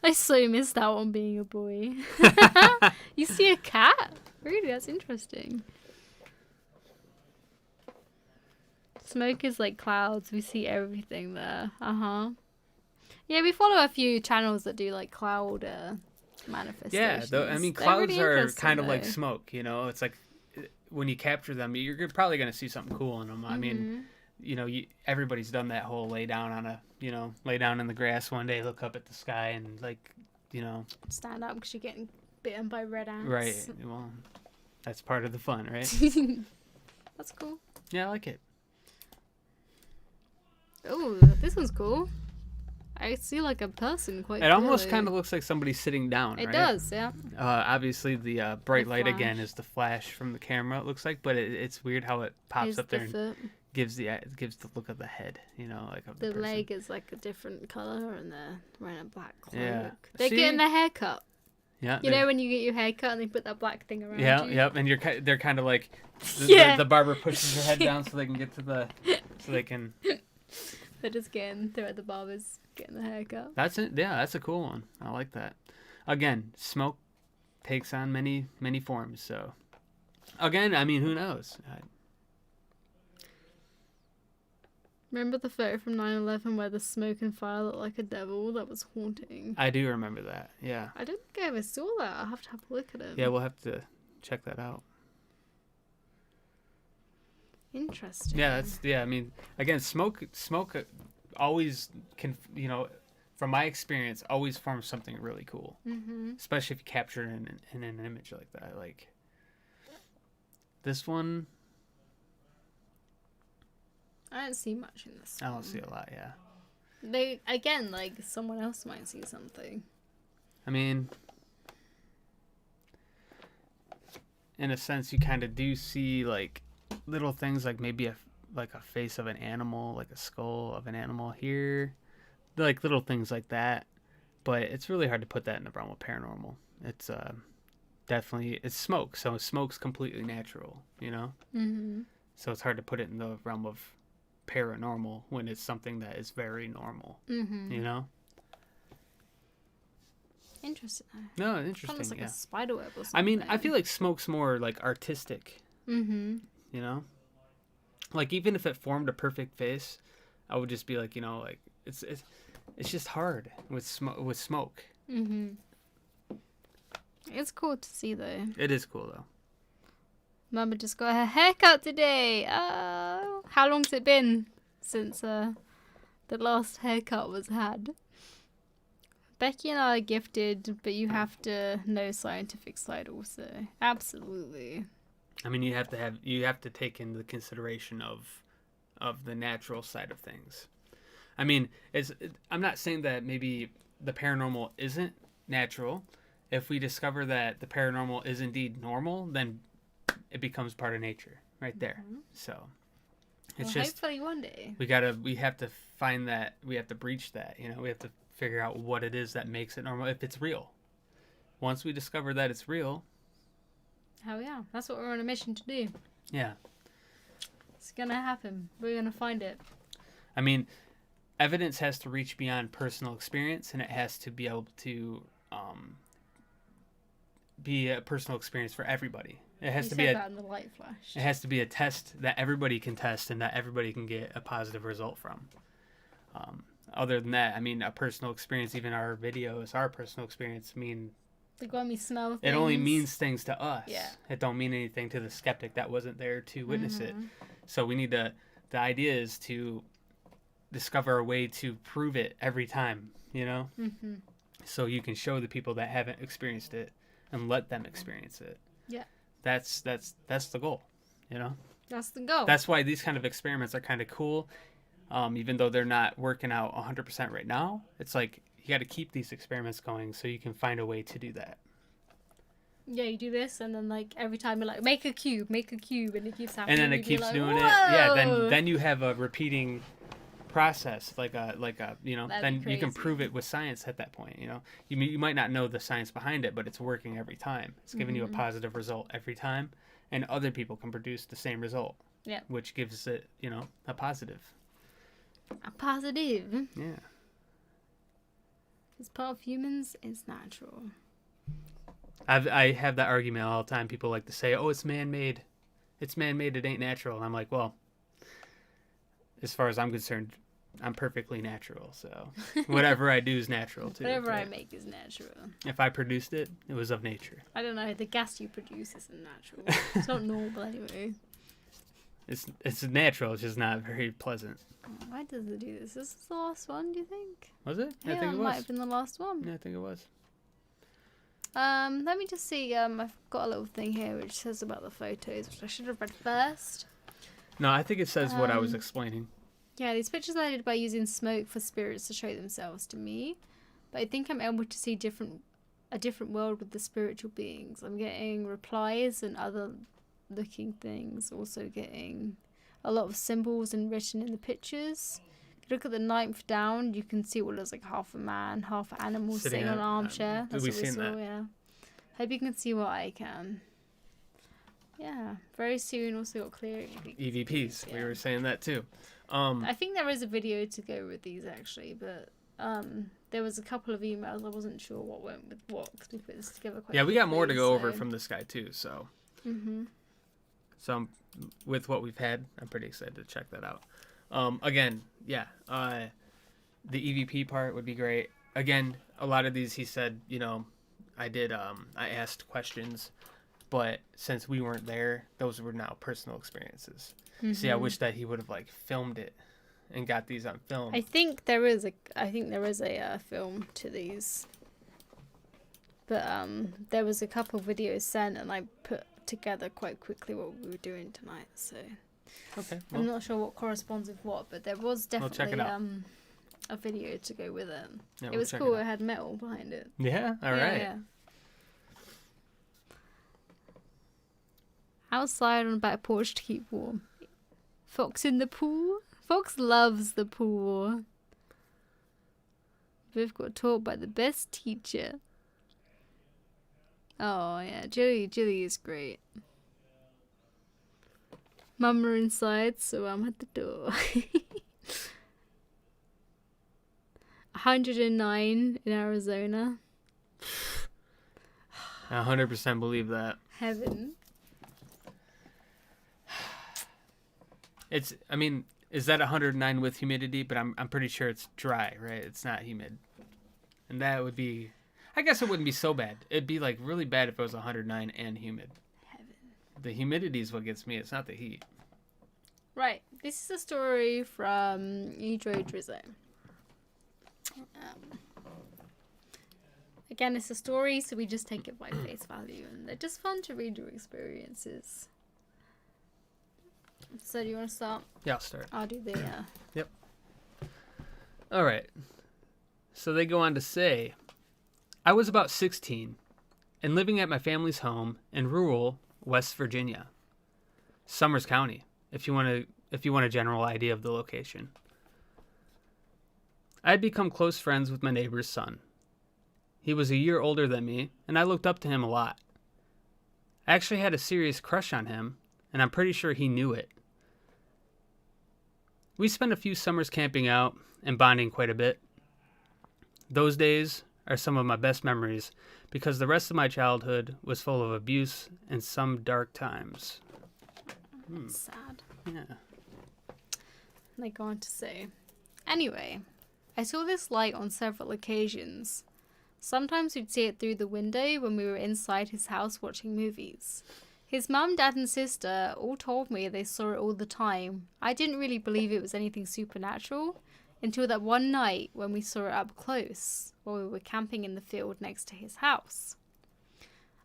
I so missed out on being a boy. You see a cat? Really, that's interesting. Smoke is like clouds. We see everything there. Uh-huh. Yeah, we follow a few channels that do like cloud manifestations. Yeah, I mean, They're clouds really are interesting, kind of like though. smoke, you know? It's like when you capture them, you're probably going to see something cool in them. I mean, you know, everybody's done that whole lay down in the grass one day, look up at the sky and like, you know. Stand up because you're getting bitten by red ants. Right. Well, that's part of the fun, right? That's cool. Yeah, I like it. Oh, this one's cool. I see like a person quite It almost clearly. kind of looks like somebody's sitting down, It right? does, yeah. Obviously, the bright The light flash. again is the flash from the camera. It looks like, but it's weird how it pops Here's up the there and foot. gives the look of the head. You know, like of the The person. leg is like a different colour and they're wearing a black cloak. Yeah. They're See? getting their hair cut. Yeah. You know when you get your hair cut and they put that black thing around Yeah. you? Yep. And they're kind of like Yeah. the barber pushes their head down so they can get to so they can. They're just they're at the barbers getting the hair cut. That's it. Yeah, that's a cool one. I like that. Again, smoke takes on many forms. So, again, I mean, who knows? Remember the photo from 9/11 where the smoke and fire looked like a devil? That was haunting. I do remember that. Yeah. I don't think I ever saw that. I'll have to have a look at it. Yeah, we'll have to check that out. Interesting. Yeah, I mean, again, smoke always can, you know, from my experience, always forms something really cool. Mm-hmm. Especially if you capture it in an image like that. Like this one, I don't see much in this I don't one. see a lot. Yeah. They again, like someone else might see something. I mean, in a sense, you kind of do see like little things, like maybe a face of an animal, like a skull of an animal here, like little things like that. But it's really hard to put that in the realm of paranormal. It's definitely it's smoke, so smoke's completely natural, you know. Mm-hmm. So it's hard to put it in the realm of paranormal when it's something that is very normal, Mm-hmm. you know. Interesting. No, Kind of interesting. looks like Yeah. a spider web or something. I mean, I feel like smoke's more like artistic. Mm-hmm. You know, like even if it formed a perfect face, I would just be like, you know, like it's just hard with smoke. Mm-hmm. It's cool to see though. It is cool though. Mama just got her haircut today. How long's it been since the last haircut was had? Becky and I are gifted, but you have to know scientific side also. Absolutely. I mean, you have to take into consideration of the natural side of things. I mean, I'm not saying that maybe the paranormal isn't natural. If we discover that the paranormal is indeed normal, then it becomes part of nature right there. Mm-hmm. So It's well, just hopefully one day. we have to find that, we have to breach that, you know, we have to figure out what it is that makes it normal, if it's real. Once we discover that it's real. Hell yeah. That's what we're on a mission to do. Yeah. It's gonna happen. We're gonna find it. I mean, evidence has to reach beyond personal experience, and it has to be able to be a personal experience for everybody. It has You to said be that in the light flash. it has to be a test that everybody can test and that everybody can get a positive result from. Other than that, I mean, a personal experience, even our videos, our personal experience, mean Like when we smell things. it only means things to us. Yeah. It don't mean anything to the skeptic that wasn't there to witness it. So we need to, the idea is to discover a way to prove it every time, you know? Mm-hmm. So you can show the people that haven't experienced it and let them experience it. Yeah. That's the goal, you know? That's the goal. That's why these kind of experiments are kind of cool. Even though they're not working out 100% right now, it's like you got to keep these experiments going so you can find a way to do that. Yeah, you do this, and then like every time you're like, make a cube, and it keeps happening. And then it You'd be keeps like, doing Whoa! it. Yeah, then you have a repeating process, like a you know. That'd then be you can crazy. prove it with science at that point. You know, you might not know the science behind it, but it's working every time. It's giving you a positive result every time, and other people can produce the same result. Yeah. Which gives it, you know, a positive. A positive. Yeah. Because part of humans is natural. I have that argument all the time. People like to say, "Oh, it's man-made. It's man-made. It ain't natural." And I'm like, well, as far as I'm concerned, I'm perfectly natural. So whatever I do is natural too. Whatever I But make is natural. if I produced it, it was of nature. I don't know. The gas you produce isn't natural. It's not normal anyway. It's natural. It's just not very pleasant. Why does it do this? Is this the last one? Do you think? Was it? Yeah, I think it might was. have been the last one. Yeah, I think it was. Let me just see. I've got a little thing here which says about the photos, which I should have read first. No, I think it says what I was Um, explaining. Yeah, these pictures are edited by using smoke for spirits to show themselves to me. But I think I'm able to see a different world with the spiritual beings. I'm getting replies and other looking things. Also getting a lot of symbols and written in the pictures. If you look at the 9th down, you can see what looks like half a man, half an animal sitting on an armchair. That's we've what we seen saw, that. yeah. Hope you can see what I can. Yeah, very soon also got clear EVPs. We yeah. were saying that too. I think there is a video to go with these actually, but there was a couple of emails. I wasn't sure what went with what because we put this together quite Yeah, we got more to quickly, go over so- from this guy too. So, Mhm. so with what we've had, I'm pretty excited to check that out. Again, yeah, the EVP part would be great. Again, a lot of these he said, you know, I asked questions, but since we weren't there, those were now personal experiences. See, I wish that he would have like filmed it and got these on film. I think there is a film to these, but there was a couple of videos sent and I put together quite quickly what we were doing tonight. So Okay, I'm not sure what corresponds with what, but there was check definitely it out. a video to go with it. Yeah, It we'll was check cool. it It out. had metal behind it. Yeah, all Yeah, right. yeah. Outside on the back porch to keep warm. Fox in the pool. Fox loves the pool. We've got taught by the best teacher. Oh yeah, Jilly is great. Mum are inside, so I'm at the door. 109 in Arizona. I 100% believe that. Heaven. I mean, is that 109 with humidity? But I'm pretty sure it's dry, right? It's not humid. And that would be, I guess it wouldn't be so bad. It'd be like really bad if it was 109 and humid. Heaven. The humidity is what gets me. It's not the heat. Right, this is a story from Edro Drizzo. Again, it's a story, so we just take it by face value, and they're just fun to read your experiences. So, do you want to start? Yeah, I'll start. I'll do the. All right. So they go on to say, I was about 16 and living at my family's home in rural West Virginia, Summers County. If you want to if you want a general idea of the location. I had become close friends with my neighbor's son. He was a year older than me, and I looked up to him a lot. I actually had a serious crush on him, and I'm pretty sure he knew it. We spent a few summers camping out and bonding quite a bit. Those days are some of my best memories because the rest of my childhood was full of abuse and some dark times. Sad. Yeah. They go on to say, anyway, I saw this light on several occasions. Sometimes we'd see it through the window when we were inside his house watching movies. His mum, dad and sister all told me they saw it all the time. I didn't really believe it was anything supernatural until that one night when we saw it up close while we were camping in the field next to his house.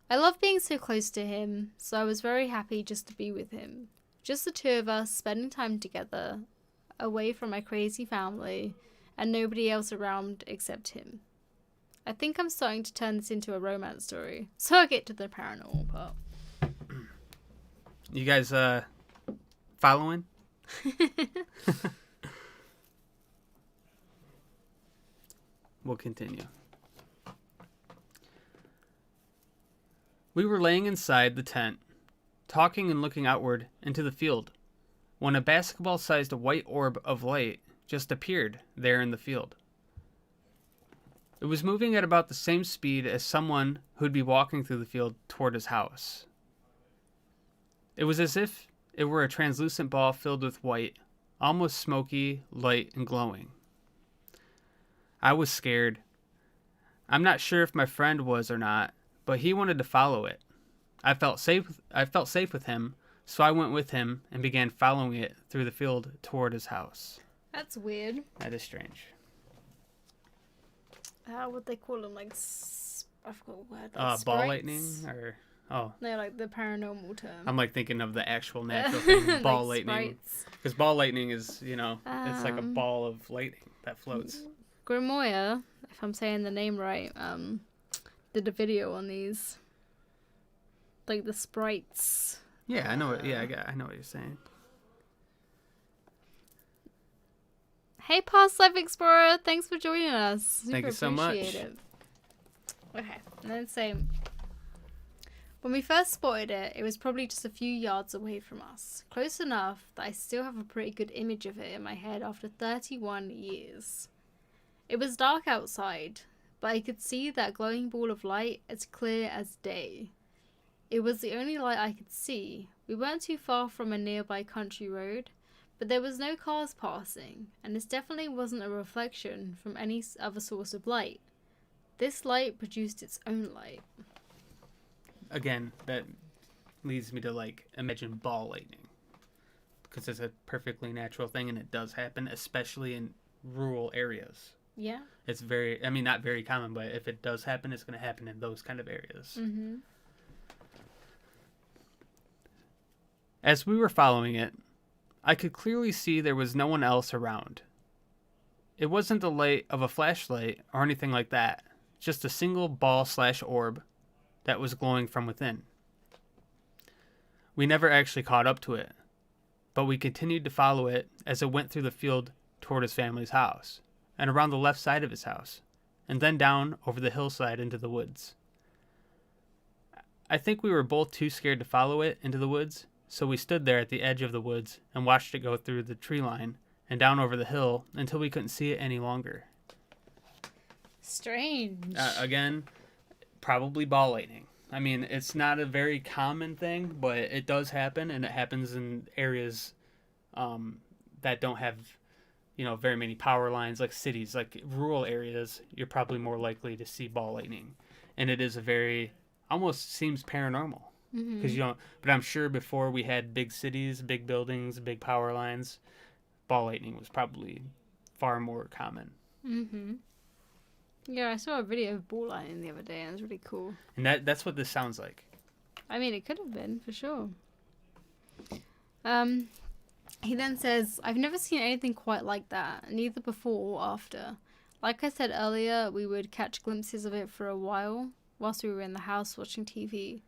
I love being so close to him, so I was very happy just to be with him. Just the two of us spending time together, away from my crazy family, and nobody else around except him. I think I'm starting to turn this into a romance story, so I'll get to the paranormal part. You guys following? We'll continue. We were laying inside the tent, talking and looking outward into the field, when a basketball-sized white orb of light just appeared there in the field. It was moving at about the same speed as someone who'd be walking through the field toward his house. It was as if it were a translucent ball filled with white, almost smoky, light, and glowing. I was scared. I'm not sure if my friend was or not, but he wanted to follow it. I felt safe with him, so I went with him and began following it through the field toward his house. That's weird. That is strange. What they call them, like, I forgot what word. Like ball lightning, or no, like the paranormal term. I'm like thinking of the actual natural thing, ball like lightning, because ball lightning is, it's like a ball of lightning that floats. Grimoire, if I'm saying the name right, did a video on these, like the sprites. Yeah, I know it. Yeah, I know what you're saying. Hey, Past Life Explorer, thanks for joining us. Super Thank you so much. it. Okay, and then same. When we first spotted it, it was probably just a few yards away from us. Close enough that I still have a pretty good image of it in my head after 31 years. It was dark outside, but I could see that glowing ball of light as clear as day. It was the only light I could see. We weren't too far from a nearby country road, but there was no cars passing, and this definitely wasn't a reflection from any other source of light. This light produced its own light. Again, that leads me to imagine ball lightning, because it's a perfectly natural thing, and it does happen, especially in rural areas. Yeah. It's not very common, but if it does happen, it's going to happen in those kind of areas. Mm-hmm. As we were following it, I could clearly see there was no one else around. It wasn't the light of a flashlight or anything like that, just a single ball/orb that was glowing from within. We never actually caught up to it, but we continued to follow it as it went through the field toward his family's house, and around the left side of his house, and then down over the hillside into the woods. I think we were both too scared to follow it into the woods, so we stood there at the edge of the woods and watched it go through the tree line and down over the hill until we couldn't see it any longer. Strange. Again, probably ball lightning. I mean, it's not a very common thing, but it does happen, and it happens in areas that don't have, very many power lines, like cities, like rural areas. You're probably more likely to see ball lightning, and it is almost seems paranormal. Because but I'm sure before we had big cities, big buildings, big power lines, ball lightning was probably far more common. Yeah, I saw a video of ball lightning the other day, and it was really cool. And that's what this sounds like. I mean, it could have been, for sure. He then says, I've never seen anything quite like that, neither before or after. Like I said earlier, we would catch glimpses of it for a while, whilst we were in the house watching TV.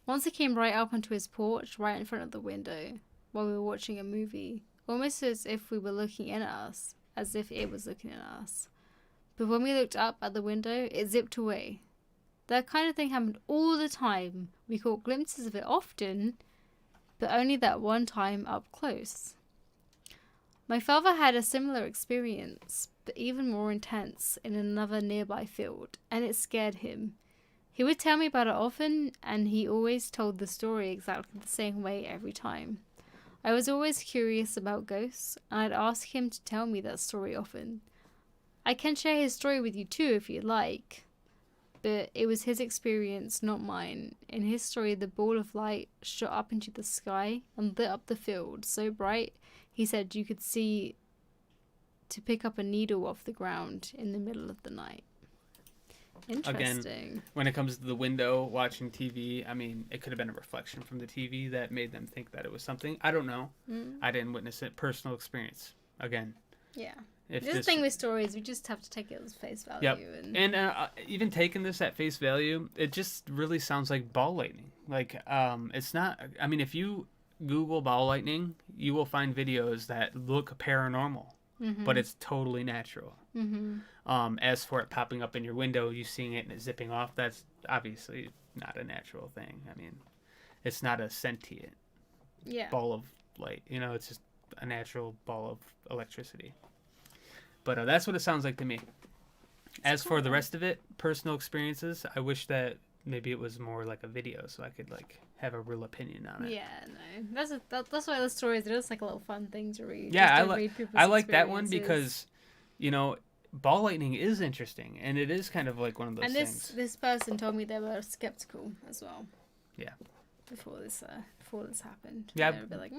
Once it came right up onto his porch, right in front of the window, while we were watching a movie. almost as if we were looking in at us, as if it was looking at us. But when we looked up at the window, it zipped away. That kind of thing happened all the time. We caught glimpses of it often, but only that one time up close. My father had a similar experience, but even more intense, in another nearby field, and it scared him. He would tell me about it often, and he always told the story exactly the same way every time. I was always curious about ghosts, and I'd ask him to tell me that story often. I can share his story with you too if you'd like. But it was his experience, not mine. In his story, the ball of light shot up into the sky and lit up the field so bright, he said you could see to pick up a needle off the ground in the middle of the night. Interesting. Again, when it comes to the window watching TV, I mean, it could have been a reflection from the TV that made them think that it was something. I don't know. I didn't witness it. Personal experience. Again. Yeah. The thing with stories, we just have to take it as face value. Yep. And even taking this at face value, it just really sounds like ball lightning. Like, it's not... I mean, if you Google ball lightning, you will find videos that look paranormal, but it's totally natural. As for it popping up in your window, you seeing it and it zipping off, that's obviously not a natural thing. I mean, it's not a sentient ball of light. You know, it's just a natural ball of electricity. But that's what it sounds like to me. As for the rest of it, personal experiences, I wish that maybe it was more like a video so I could like have a real opinion on it. Yeah, no. That's why the stories, it is like a little fun thing to read. Yeah, I like that one because, you know, ball lightning is interesting and it is kind of like one of those things. And this person told me they were skeptical as well. Yeah. Before this happened. Yeah. They were a bit like,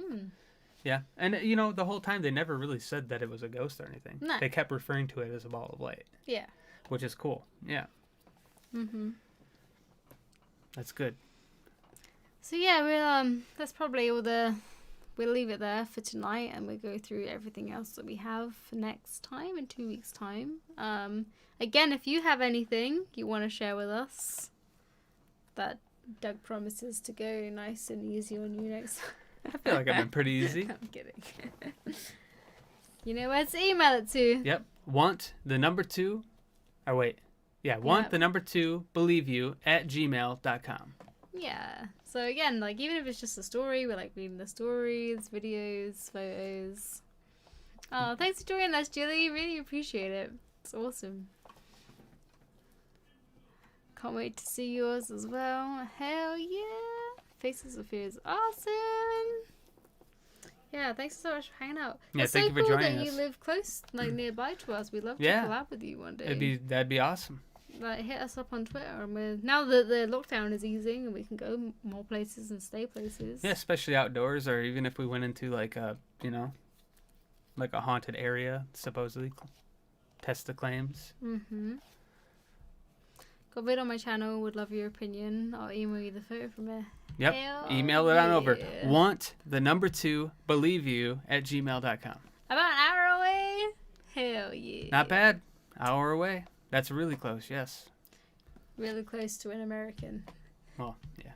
Yeah, and you know, the whole time they never really said that it was a ghost or anything. No. They kept referring to it as a ball of light. Yeah. Which is cool. Yeah. That's good. So yeah, we'll that's probably all we'll leave it there for tonight, and we'll go through everything else that we have for next time in 2 weeks' time. Again, if you have anything you want to share with us, that Doug promises to go nice and easy on you next time. I feel like I've been pretty easy. I'm kidding. You know where to email it to. Yep. Want the number 2. Or wait. Yeah, want the number 2 believe you at gmail.com. Yeah. So again, like even if it's just a story, we're like reading the stories, videos, photos. Oh, thanks for joining us, Jilly. Really appreciate it. It's awesome. Can't wait to see yours as well. Hell yeah. Faces of Fear is awesome. Yeah, thanks so much for hanging out. Yeah, it's thank so you for cool joining that us. you live close, like nearby to us. We'd love to collab with you one day. That'd be awesome. Like hit us up on Twitter, and now that the lockdown is easing and we can go more places and stay places. Yeah, especially outdoors, or even if we went into like a, you know, like a haunted area, supposedly. Test the claims. Got a vid on my channel. Would love your opinion. I'll email you the photo from there. Yep. Email it on over. Want the number 2 believe you at gmail.com. About an hour away. Hell yeah. Not bad. Hour away. That's really close. Yes. Really close to an American. Well, yeah.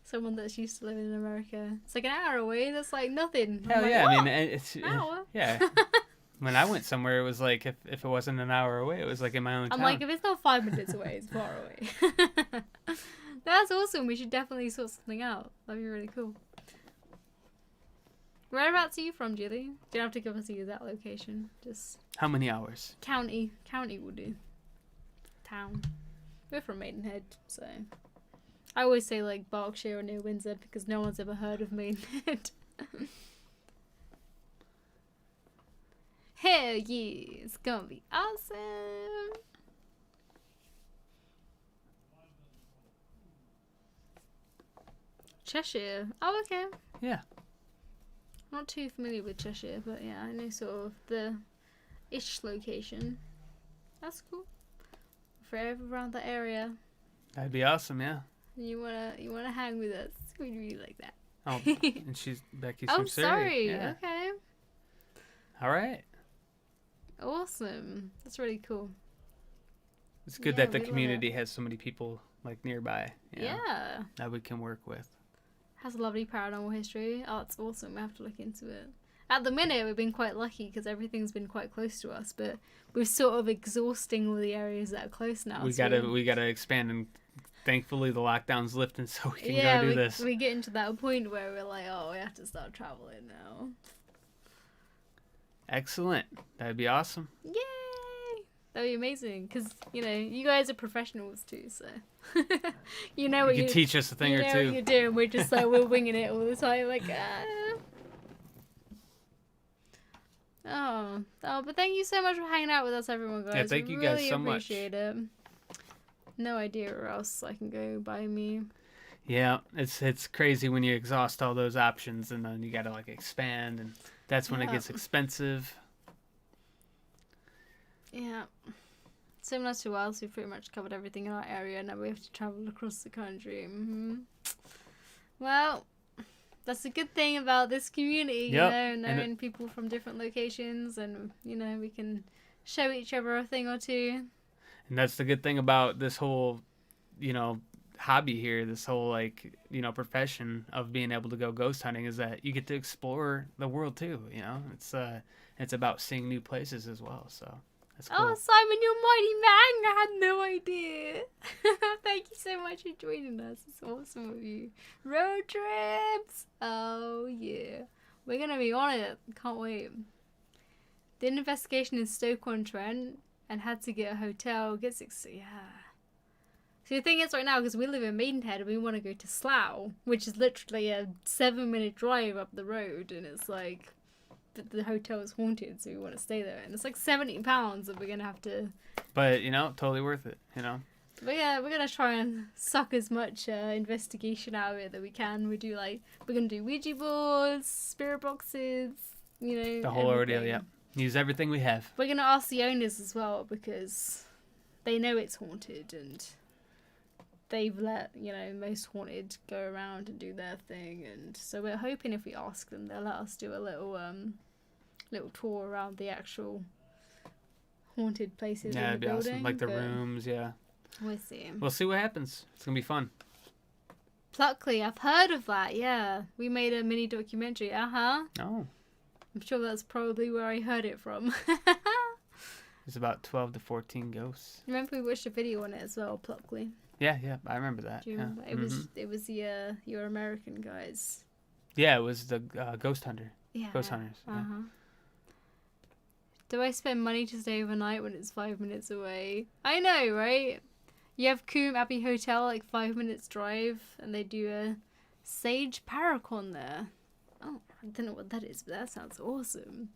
Someone that's used to living in America. It's like an hour away. That's like nothing. Hell yeah. What? I mean, it's An hour? Yeah. When I went somewhere, it was like if it wasn't an hour away, it was like in my own town. I'm like, if it's not 5 minutes away, it's far away. That's awesome. We should definitely sort something out. That'd be really cool. Whereabouts are you from, Jilly? You don't have to give us the exact location. Just how many hours? County will do. Town. We're from Maidenhead, so I always say like Berkshire or near Windsor because no one's ever heard of Maidenhead. Hell yeah, it's gonna be awesome. Cheshire. Oh, okay. Yeah. Not too familiar with Cheshire, but yeah, I know sort of the ish location. That's cool. Forever around that area. That'd be awesome, yeah. You wanna hang with us? We'd really like that. Oh, and Becky's oh, from Surrey. sorry. Yeah. Okay. All right. Awesome. That's really cool. It's good Yeah, that the we love community has so many people like nearby. You know, Yeah. that we can work with. Has a lovely paranormal history. Oh, that's awesome. We have to look into it. at the minute we've been quite lucky because everything's been quite close to us, but we're sort of exhausting all the areas that are close now. We gotta expand, and thankfully the lockdown's lifting, so we can go do this. We get into that point where we're like, oh, we have to start traveling now. Excellent. That'd be awesome. Yay! That'd be amazing because you guys are professionals too, so you know what you can teach us a thing or two. What you're doing. We're just like we're winging it all the time, like Oh, but thank you so much for hanging out with us, everyone, guys. Yeah, thank you guys so much. Appreciate it. No idea where else I can go buy me. Yeah, it's crazy when you exhaust all those options and then you gotta like expand, and that's when it gets expensive. Yeah. Similar to us, we've pretty much covered everything in our area. Now we have to travel across the country. Well, that's a good thing about this community, knowing people from different locations, and we can show each other a thing or two. And that's the good thing about this whole, hobby here, this whole profession of being able to go ghost hunting, is that you get to explore the world too. It's about seeing new places as well. So that's cool. Oh, Simon, you're mighty man! I had no idea. Thank you so much for joining us. It's awesome of you. Road trips. Oh yeah, we're gonna be on it. Can't wait. Did an investigation in Stoke-on-Trent and had to get a hotel. So the thing is, right now, because we live in Maidenhead and we want to go to Slough, which is literally a 7-minute drive up the road, and it's like the hotel is haunted, so we want to stay there, and it's like £70 that we're gonna have to. But totally worth it. But yeah, we're gonna try and suck as much investigation out of it that we can. We're gonna do Ouija boards, spirit boxes, the whole ordeal. Yeah, use everything we have. We're gonna ask the owners as well because they know it's haunted and they've let most haunted go around and do their thing, and so we're hoping if we ask them, they'll let us do a little tour around the actual haunted places. Yeah, in the it'd be building, awesome. Like the rooms, yeah. We'll see. We'll see what happens. It's gonna be fun. Pluckley, I've heard of that. Yeah, we made a mini documentary. Oh. I'm sure that's probably where I heard it from. It's about 12 to 14 ghosts. Remember we watched a video on it as well, Pluckley. Yeah, I remember that. Do you remember? It was the your American guys. Yeah, it was the ghost hunter. Yeah. Ghost hunters. Yeah. Do I spend money to stay overnight when it's 5 minutes away? I know, right? You have Coombe Abbey Hotel, like 5 minutes drive, and they do a Sage Paracon there. Oh, I don't know what that is, but that sounds awesome.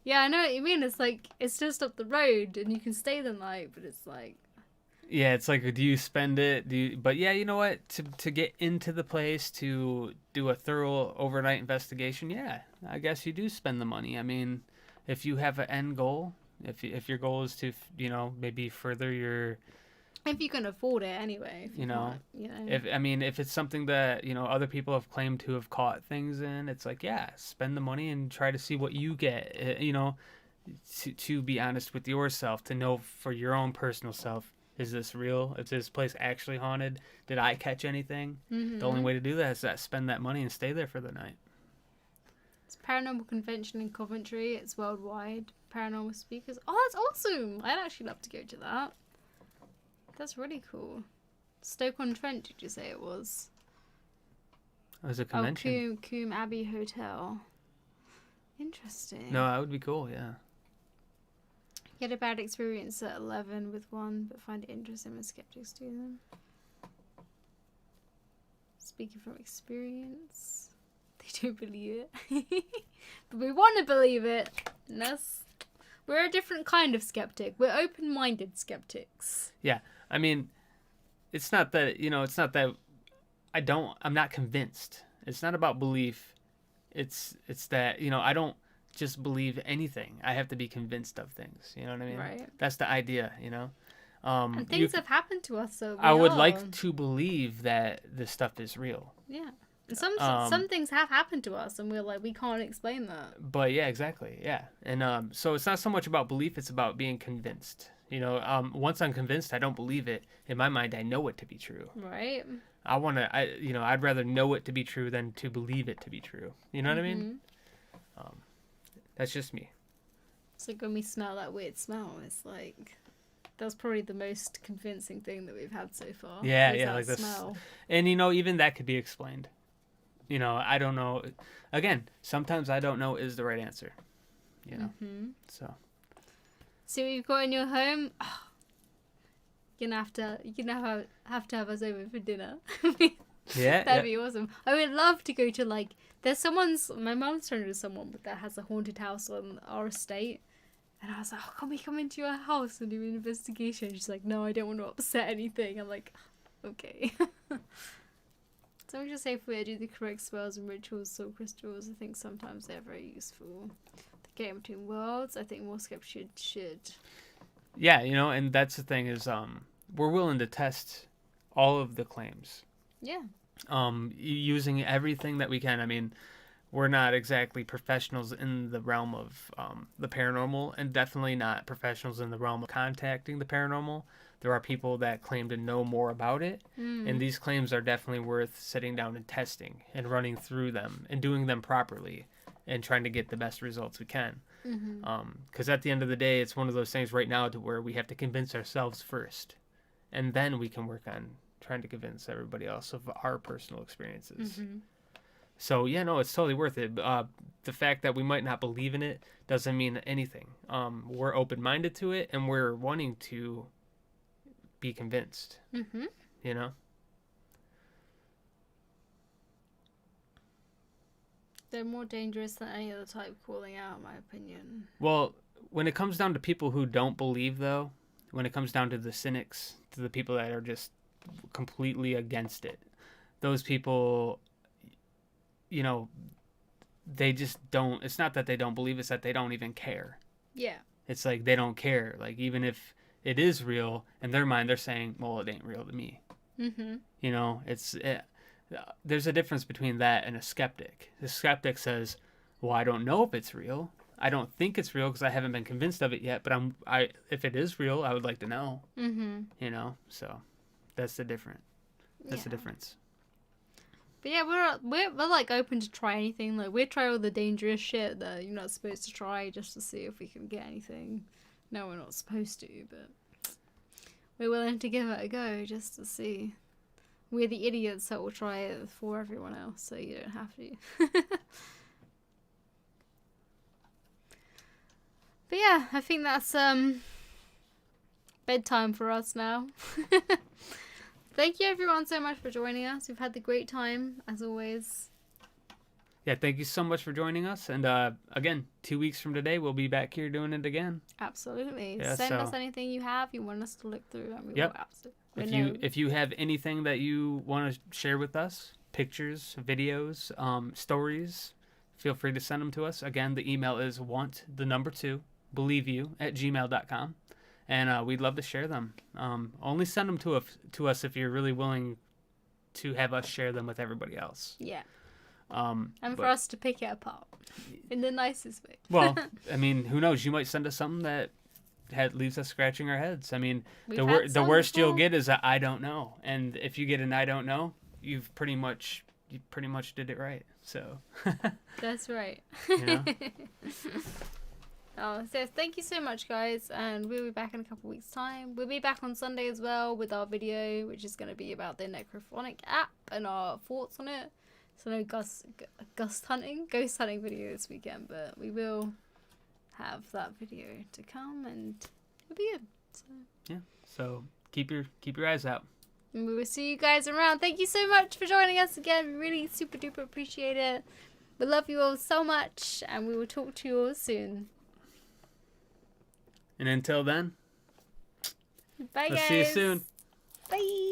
Yeah, I know what you mean. It's like, it's just up the road, and you can stay the night, but it's like... Yeah, it's like, do you spend it? But yeah, you know what? To get into the place, to do a thorough overnight investigation, yeah, I guess you do spend the money. I mean, if you have an end goal, if your goal is to, maybe further your... If you can afford it anyway. If it's something that, other people have claimed to have caught things in, it's like, yeah, spend the money and try to see what you get, to be honest with yourself, to know for your own personal self, is this real? Is this place actually haunted? Did I catch anything? Mm-hmm. The only way to do that is spend that money and stay there for the night. It's Paranormal Convention in Coventry. It's worldwide. Paranormal speakers. Oh, that's awesome. I'd actually love to go to that. That's really cool. Stoke-on-Trent, did you say it was? It was a convention. Oh, Coombe Abbey Hotel. Interesting. No, that would be cool, yeah. Get a bad experience at 11 with one, but find it interesting when skeptics do them. Speaking from experience, they don't believe it. But we want to believe it. And we're a different kind of skeptic. We're open-minded skeptics. Yeah, I mean, it's not that, I'm not convinced. It's not about belief. It's that, I don't just believe anything. I have to be convinced of things. You know what I mean? Right. That's the idea, and things have happened to us, so I would like to believe that this stuff is real. Yeah. Some things have happened to us, and we're like, we can't explain that. But yeah, exactly. Yeah. And so it's not so much about belief, it's about being convinced. Once I'm convinced, I don't believe it. In my mind, I know it to be true. Right. I'd rather know it to be true than to believe it to be true. You know what I mean? That's just me. It's like when we smell that weird smell, it's like that's probably the most convincing thing that we've had so far. Yeah, is yeah, that like this. smell. And even that could be explained. I don't know. Again, sometimes I don't know is the right answer. So. See what you've got in your home. Oh, you're gonna have to have us over for dinner. Yeah, That'd be awesome. I would love to go to my mum's friend with someone that has a haunted house on our estate. And I was like, oh, can we come into your house and do an investigation? She's like, no, I don't want to upset anything. I'm like, okay. So I'm just say if we do the correct spells and rituals, soul crystals, I think sometimes they're very useful. The game between worlds, I think more skeptics should. Yeah, and that's the thing is, we're willing to test all of the claims. Yeah. Using everything that we can. I mean, we're not exactly professionals in the realm of the paranormal, and definitely not professionals in the realm of contacting the paranormal. There are people that claim to know more about it, and these claims are definitely worth sitting down and testing and running through them and doing them properly and trying to get the best results we can. Because at the end of the day, it's one of those things right now to where we have to convince ourselves first, and then we can work on trying to convince everybody else of our personal experiences. So yeah, no, it's totally worth it. The fact that we might not believe in it doesn't mean anything. We're open-minded to it, and we're wanting to be convinced. They're more dangerous than any other type calling out, in my opinion. Well, when it comes down to people who don't believe, though, when it comes down to the cynics, to the people that are just completely against it, those people, they just don't. It's not that they don't believe, it's that they don't even care. Yeah. It's like they don't care. Like, even if it is real, in their mind, they're saying, well, it ain't real to me. There's a difference between that and a skeptic. The skeptic says, well, I don't know if it's real. I don't think it's real because I haven't been convinced of it yet, but if it is real, I would like to know. So that's the difference. That's the difference. But yeah, we're like open to try anything. Like, we try all the dangerous shit that you're not supposed to try just to see if we can get anything. No, we're not supposed to, but we're willing to give it a go just to see. We're the idiots that will try it for everyone else, so you don't have to. But yeah, I think that's bedtime for us now. Thank you everyone so much for joining us. We've had the great time, as always. Yeah, thank you so much for joining us. And again, 2 weeks from today, we'll be back here doing it again. Absolutely. Yeah, Send us anything you have, you want us to look through, and we will absolutely. If you have anything that you want to share with us, pictures, videos, stories, feel free to send them to us. Again, the email is want2believeyou@gmail.com. And we'd love to share them. Only send them to us if you're really willing to have us share them with everybody else. Yeah. And for us to pick it apart in the nicest way. Well, I mean, who knows? You might send us something that leaves us scratching our heads. I mean, the worst you'll get is a I don't know. And if you get an I don't know, you pretty much did it right. So. That's right. So thank you so much, guys, and we'll be back in a couple of weeks' time. We'll be back on Sunday as well with our video, which is going to be about the Necrophonic app and our thoughts on it. So no ghost hunting video this weekend, but we will have that video to come, and it'll be good. So keep your eyes out. And we will see you guys around. Thank you so much for joining us again. We really super duper appreciate it. We love you all so much, and we will talk to you all soon. And until then, bye, guys. See you soon. Bye.